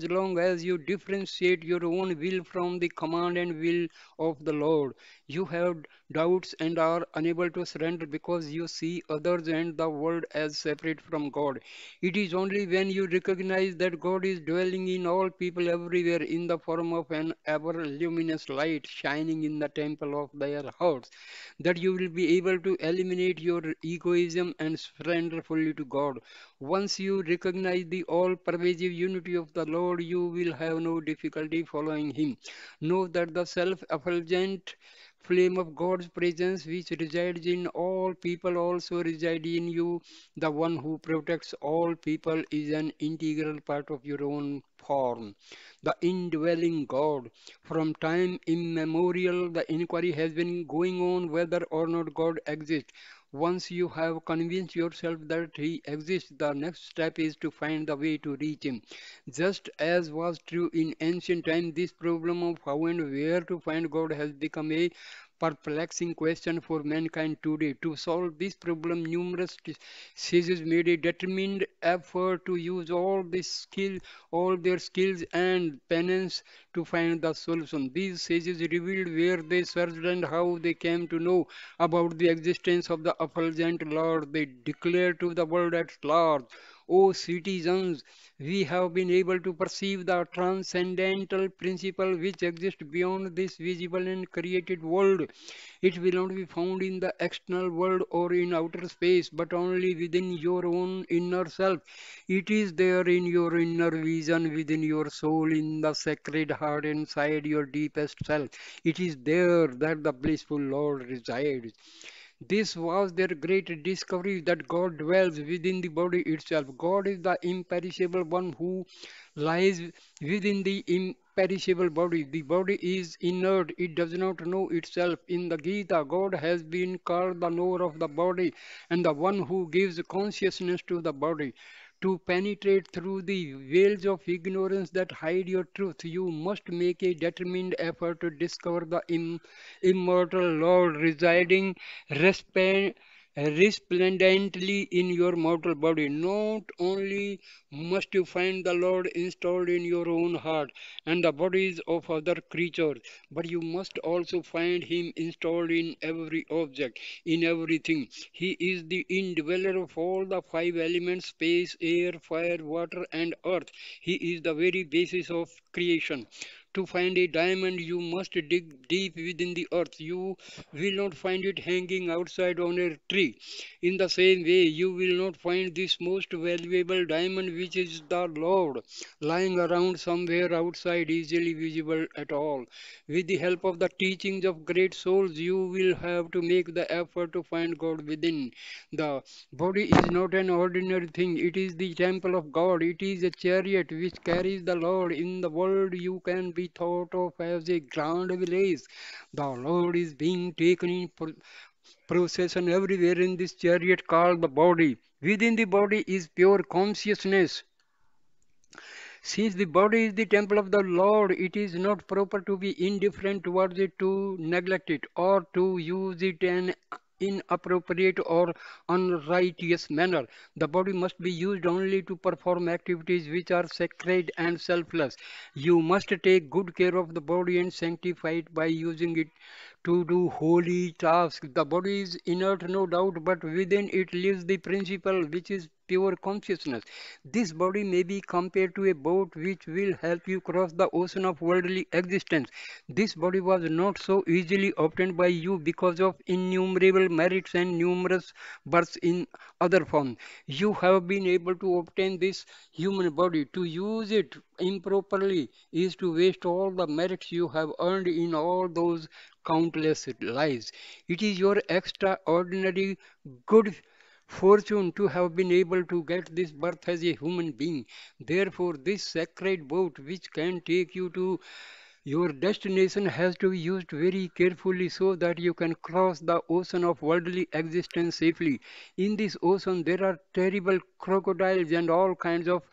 long as you differentiate your own will from the command and will of the Lord. You have doubts and are unable to surrender because you see others and the world as separate from God. It is only when you recognize that God is dwelling in all people everywhere in the form of an ever luminous light shining in the temple of their hearts that you will be able to eliminate your egoism and surrender fully to God. Once you recognize the all pervasive unity of the Lord, you will have no difficulty following Him. Know that the self effulgent flame of God's presence, which resides in all people, also resides in you. The one who protects all people is an integral part of your own form. The indwelling God. From time immemorial, the inquiry has been going on whether or not God exists. Once you have convinced yourself that He exists, the next step is to find the way to reach Him. Just as was true in ancient times, this problem of how and where to find God has become a perplexing question for mankind today. To solve this problem, numerous sages made a determined effort to use all their skills and penance to find the solution. These sages revealed where they searched and how they came to know about the existence of the effulgent Lord. They declared to the world at large, O citizens, we have been able to perceive the transcendental principle which exists beyond this visible and created world. It will not be found in the external world or in outer space, but only within your own inner self. It is there in your inner vision, within your soul, in the sacred heart, inside your deepest self. It is there that the blissful Lord resides. This was their great discovery that God dwells within the body itself. God is the imperishable one who lies within the imperishable body. The body is inert, it does not know itself. In the Gita, God has been called the knower of the body and the one who gives consciousness to the body. To penetrate through the veils of ignorance that hide your truth, you must make a determined effort to discover the immortal Lord residing resp- resplendently in your mortal body. Not only must you find the Lord installed in your own heart and the bodies of other creatures, but you must also find Him installed in every object, in everything. He is the indweller of all the five elements space, air, fire, water, and earth. He is the very basis of creation. To find a diamond, you must dig deep within the earth. You will not find it hanging outside on a tree. In the same way, you will not find this most valuable diamond, which is the Lord, lying around somewhere outside, easily visible at all. With the help of the teachings of great souls, you will have to make the effort to find God within. The body is not an ordinary thing, it is the temple of God. It is a chariot which carries the Lord. In the world, you can be thought of as a grand village. The Lord is being taken in procession everywhere in this chariot called the body. Within the body is pure consciousness. Since the body is the temple of the Lord, it is not proper to be indifferent towards it, to neglect it, or to use it in inappropriate or unrighteous manner. The body must be used only to perform activities which are sacred and selfless. You must take good care of the body and sanctify it by using it to do holy tasks. The body is inert, no doubt, but within it lives the principle which is pure consciousness. This body may be compared to a boat which will help you cross the ocean of worldly existence. This body was not so easily obtained by you because of innumerable merits and numerous births in other forms. You have been able to obtain this human body. To use it improperly is to waste all the merits you have earned in all those countless lives. It is your extraordinary good fortune to have been able to get this birth as a human being. Therefore, this sacred boat which can take you to your destination has to be used very carefully so that you can cross the ocean of worldly existence safely. In this ocean, there are terrible crocodiles and all kinds of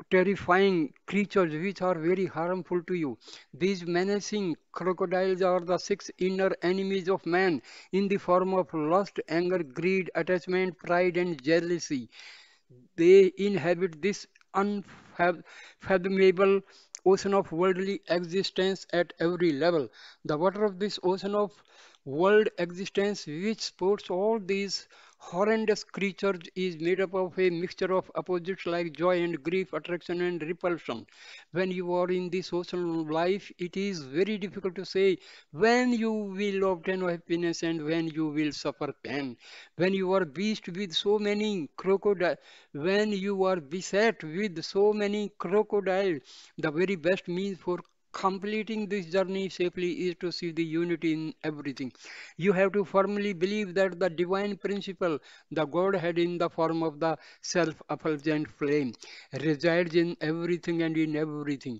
terrifying creatures which are very harmful to you. These menacing crocodiles are the six inner enemies of man in the form of lust, anger, greed, attachment, pride, and jealousy. They inhabit this unfathomable ocean of worldly existence at every level. The water of this ocean of world existence, which supports all these horrendous creatures, is made up of a mixture of opposites like joy and grief, attraction and repulsion. When you are in this ocean of life, it is very difficult to say when you will obtain happiness and when you will suffer pain. When you are beast with so many crocodiles, when you are beset with so many crocodiles, the very best means for completing this journey safely is to see the unity in everything. You have to firmly believe that the divine principle, the Godhead in the form of the self-effulgent flame, resides in everything and in everything.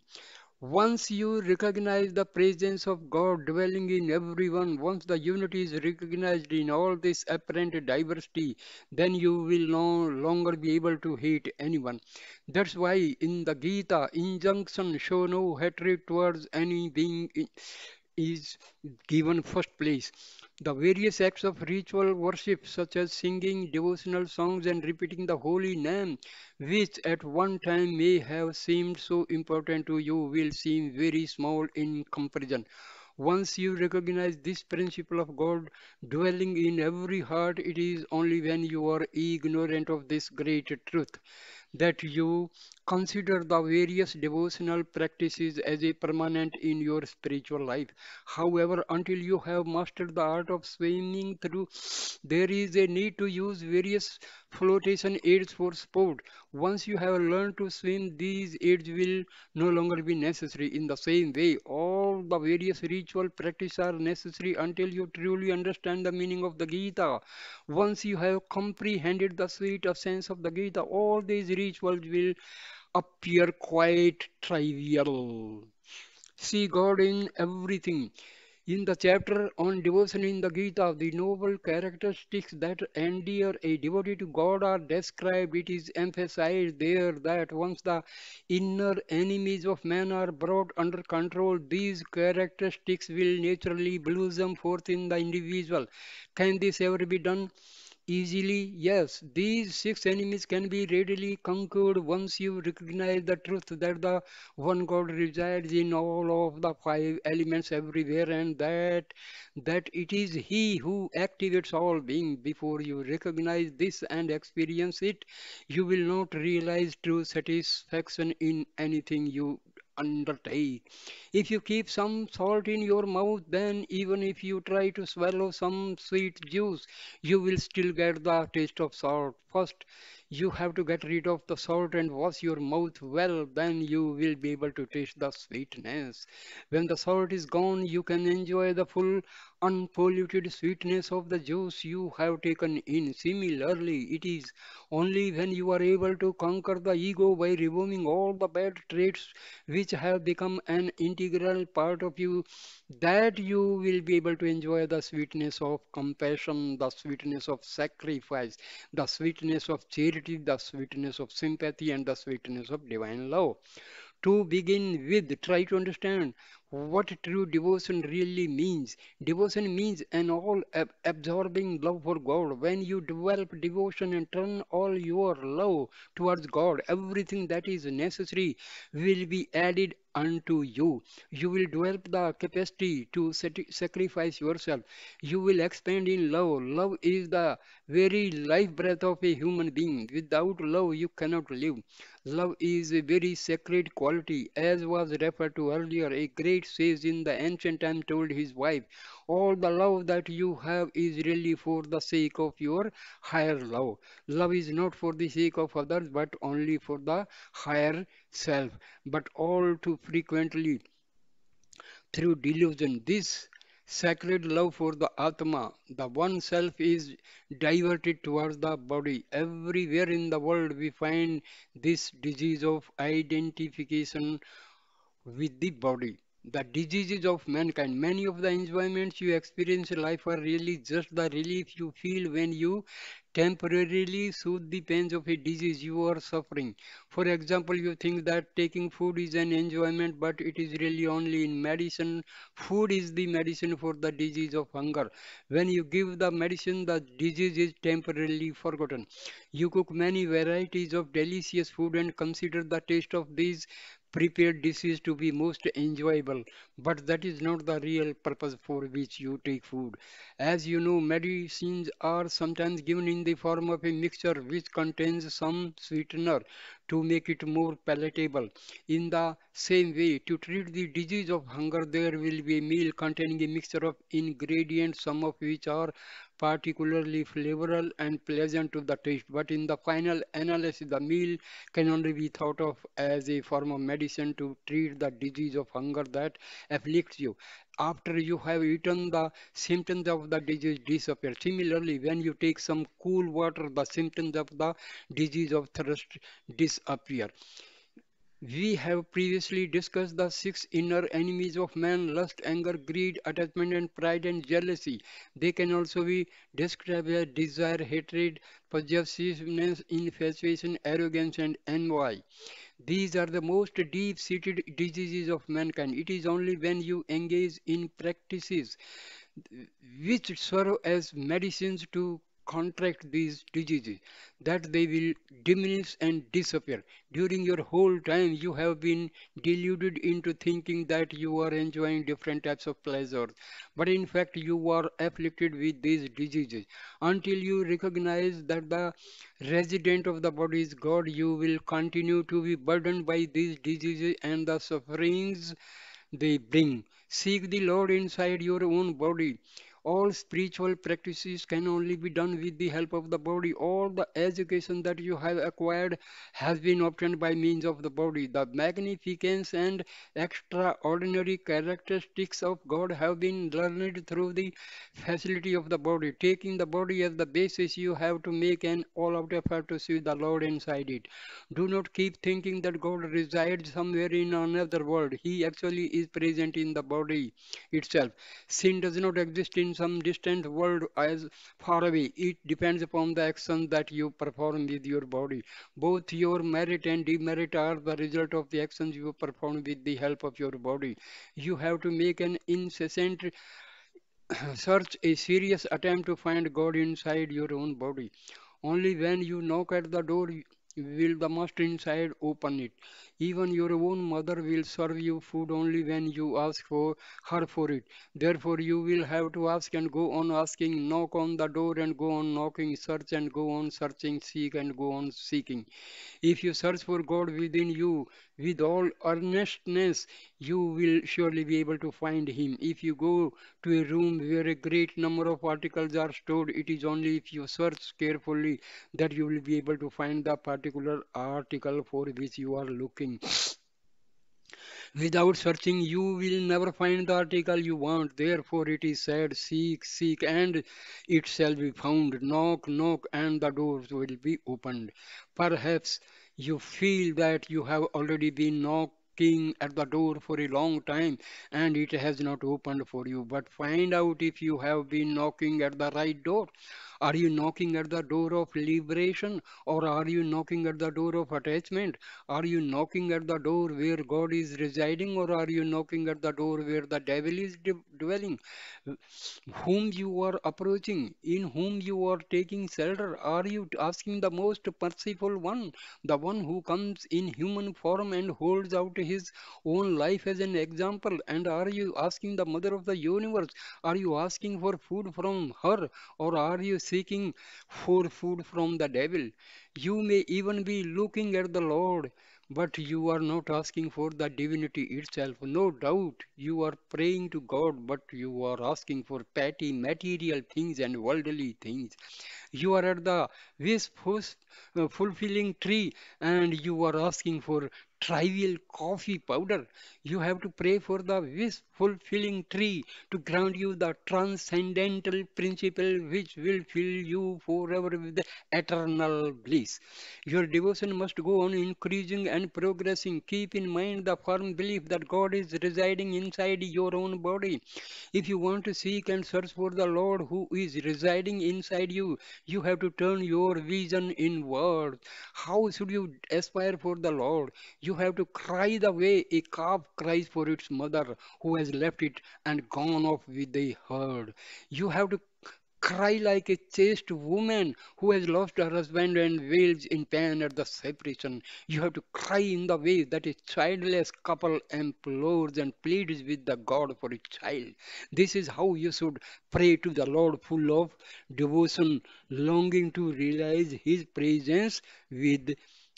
Once you recognize the presence of God dwelling in everyone, once the unity is recognized in all this apparent diversity, then you will no longer be able to hate anyone. That's why in the Gita, injunction show no hatred towards any being is given first place. The various acts of ritual worship, such as singing devotional songs and repeating the holy name, which at one time may have seemed so important to you, will seem very small in comparison. Once you recognize this principle of God dwelling in every heart, it is only when you are ignorant of this great truth that you consider the various devotional practices as a permanent in your spiritual life. However, until you have mastered the art of swimming through, there is a need to use various flotation aids for sport. Once you have learned to swim, these aids will no longer be necessary. In the same way, all the various ritual practices are necessary until you truly understand the meaning of the Gita. Once you have comprehended the sweet essence of the Gita, all these rituals will appear quite trivial. See God in everything. In the chapter on devotion in the Gita, the noble characteristics that endear a devotee to God are described. It is emphasized there that once the inner enemies of man are brought under control, these characteristics will naturally blossom forth in the individual. Can this ever be done? Easily, yes. These six enemies can be readily conquered once you recognize the truth that the one God resides in all of the five elements everywhere, and that it is He who activates all being. Before you recognize this and experience it, you will not realize true satisfaction in anything you undertake. If you keep some salt in your mouth, then even if you try to swallow some sweet juice, you will still get the taste of salt. First, you have to get rid of the salt and wash your mouth well, then you will be able to taste the sweetness. When the salt is gone, you can enjoy the full, unpolluted sweetness of the juice you have taken in. Similarly, it is only when you are able to conquer the ego by removing all the bad traits which have become an integral part of you, that you will be able to enjoy the sweetness of compassion, the sweetness of sacrifice, the sweetness of charity, the sweetness of sympathy, and the sweetness of divine love. To begin with, try to understand what true devotion really means. Devotion means an all absorbing love for God. When you develop devotion and turn all your love towards God, everything that is necessary will be added unto you. You will develop the capacity to sacrifice yourself. You will expand in love. Love is the very life breath of a human being. Without love, you cannot live. Love is a very sacred quality, as was referred to earlier. A great sage in the ancient time told his wife, all the love that you have is really for the sake of your higher love. Love is not for the sake of others, but only for the higher self. But all too frequently, through delusion, this sacred love for the Atma, the one self, is diverted towards the body. Everywhere in the world, we find this disease of identification with the body. The diseases of mankind. Many of the enjoyments you experience in life are really just the relief you feel when you temporarily soothe the pains of a disease you are suffering. For example, you think that taking food is an enjoyment, but it is really only in medicine. Food is the medicine for the disease of hunger. When you give the medicine, the disease is temporarily forgotten. You cook many varieties of delicious food and consider the taste of these prepared dishes to be most enjoyable, but that is not the real purpose for which you take food. As you know, medicines are sometimes given in the form of a mixture which contains some sweetener to make it more palatable. In the same way, to treat the disease of hunger, there will be a meal containing a mixture of ingredients, some of which are particularly flavorful and pleasant to the taste. But in the final analysis, the meal can only be thought of as a form of medicine to treat the disease of hunger that afflicts you. After you have eaten, the symptoms of the disease disappear. Similarly, when you take some cool water, the symptoms of the disease of thirst disappear. We have previously discussed the six inner enemies of man: lust, anger, greed, attachment, and pride and jealousy. They can also be described as desire, hatred, possessiveness, infatuation, arrogance, and envy. These are the most deep seated diseases of mankind. It is only when you engage in practices which serve as medicines to contract these diseases that they will diminish and disappear. During your whole time, you have been deluded into thinking that you are enjoying different types of pleasure, but in fact, you are afflicted with these diseases. Until you recognize that the resident of the body is God, you will continue to be burdened by these diseases and the sufferings they bring. Seek the Lord inside your own body. All spiritual practices can only be done with the help of the body. All the education that you have acquired has been obtained by means of the body. The magnificence and extraordinary characteristics of God have been learned through the facility of the body. Taking the body as the basis, you have to make an all-out effort to see the Lord inside it. Do not keep thinking that God resides somewhere in another world. He actually is present in the body itself. Sin does not exist in some distant world as far away. It depends upon the actions that you perform with your body. Both your merit and demerit are the result of the actions you perform with the help of your body. You have to make an incessant search, a serious attempt to find God inside your own body. Only when you knock at the door will the master inside open it. Even your own mother will serve you food only when you ask for her for it. Therefore, you will have to ask and go on asking, knock on the door and go on knocking, search and go on searching, seek and go on seeking. If you search for God within you with all earnestness, you will surely be able to find Him. If you go to a room where a great number of articles are stored, it is only if you search carefully that you will be able to find the particular article for which you are looking. Without searching, you will never find the article you want. Therefore, it is said, seek, seek, and it shall be found. Knock, knock, and the doors will be opened. Perhaps you feel that you have already been knocking at the door for a long time and it has not opened for you. But find out if you have been knocking at the right door. Are you knocking at the door of liberation or are you knocking at the door of attachment? Are you knocking at the door where God is residing or are you knocking at the door where the devil is dwelling? Whom you are approaching, in whom you are taking shelter? Are you asking the most merciful one, the one who comes in human form and holds out his own life as an example? And are you asking the mother of the universe? Are you asking for food from her or are you seeking for food from the devil? You may even be looking at the Lord, but you are not asking for the divinity itself. No doubt you are praying to God, but you are asking for petty material things and worldly things. You are at the wish fulfilling tree and you are asking for trivial coffee powder. You have to pray for the wish fulfilling tree to grant you the transcendental principle which will fill you forever with the eternal bliss. Your devotion must go on increasing and progressing. Keep in mind the firm belief that God is residing inside your own body. If you want to seek and search for the Lord who is residing inside you, you have to turn your vision inward. How should you aspire for the Lord? You have to cry the way a calf cries for its mother who has left it and gone off with the herd. You have to cry like a chaste woman who has lost her husband and wails in pain at the separation. You have to cry in the way that a childless couple implores and pleads with the God for a child. This is how you should pray to the Lord, full of devotion, longing to realize His presence with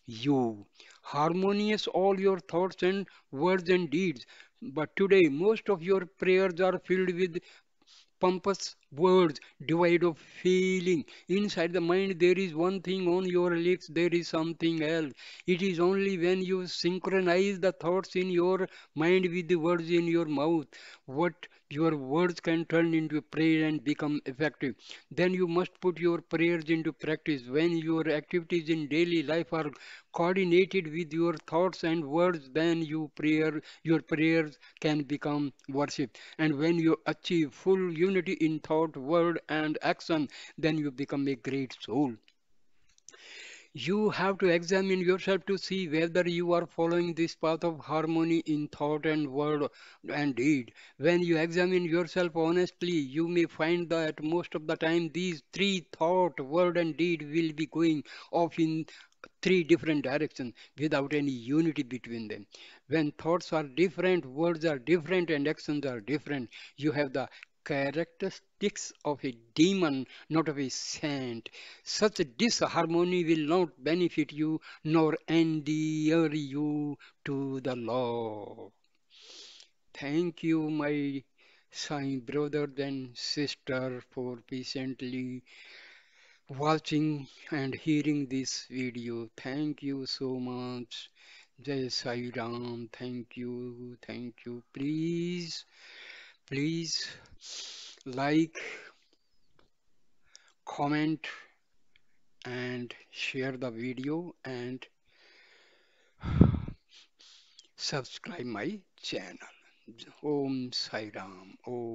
you. Harmonious all your thoughts and words and deeds. But today, most of your prayers are filled with pompous words devoid of feeling. Inside the mind, there is one thing, on your lips, there is something else. It is only when you synchronize the thoughts in your mind with the words in your mouth, what your words can turn into prayer and become effective. Then you must put your prayers into practice. When your activities in daily life are coordinated with your thoughts and words, then your prayers can become worship. And when you achieve full unity in thought, word, and action, then you become a great soul. You have to examine yourself to see whether you are following this path of harmony in thought and word and deed. When you examine yourself honestly, you may find that most of the time these three, thought, word, and deed, will be going off in three different directions without any unity between them. When thoughts are different, words are different, and actions are different, you have the characteristics of a demon, not of a saint. Such disharmony will not benefit you nor endear you to the Lord. Thank you, my son, brother and sister, for patiently watching and hearing this video. Thank you so much. Jai Sai Ram. Thank you. Thank you. Please like, comment, and share the video and subscribe my channel. Om Sai Ram. Om.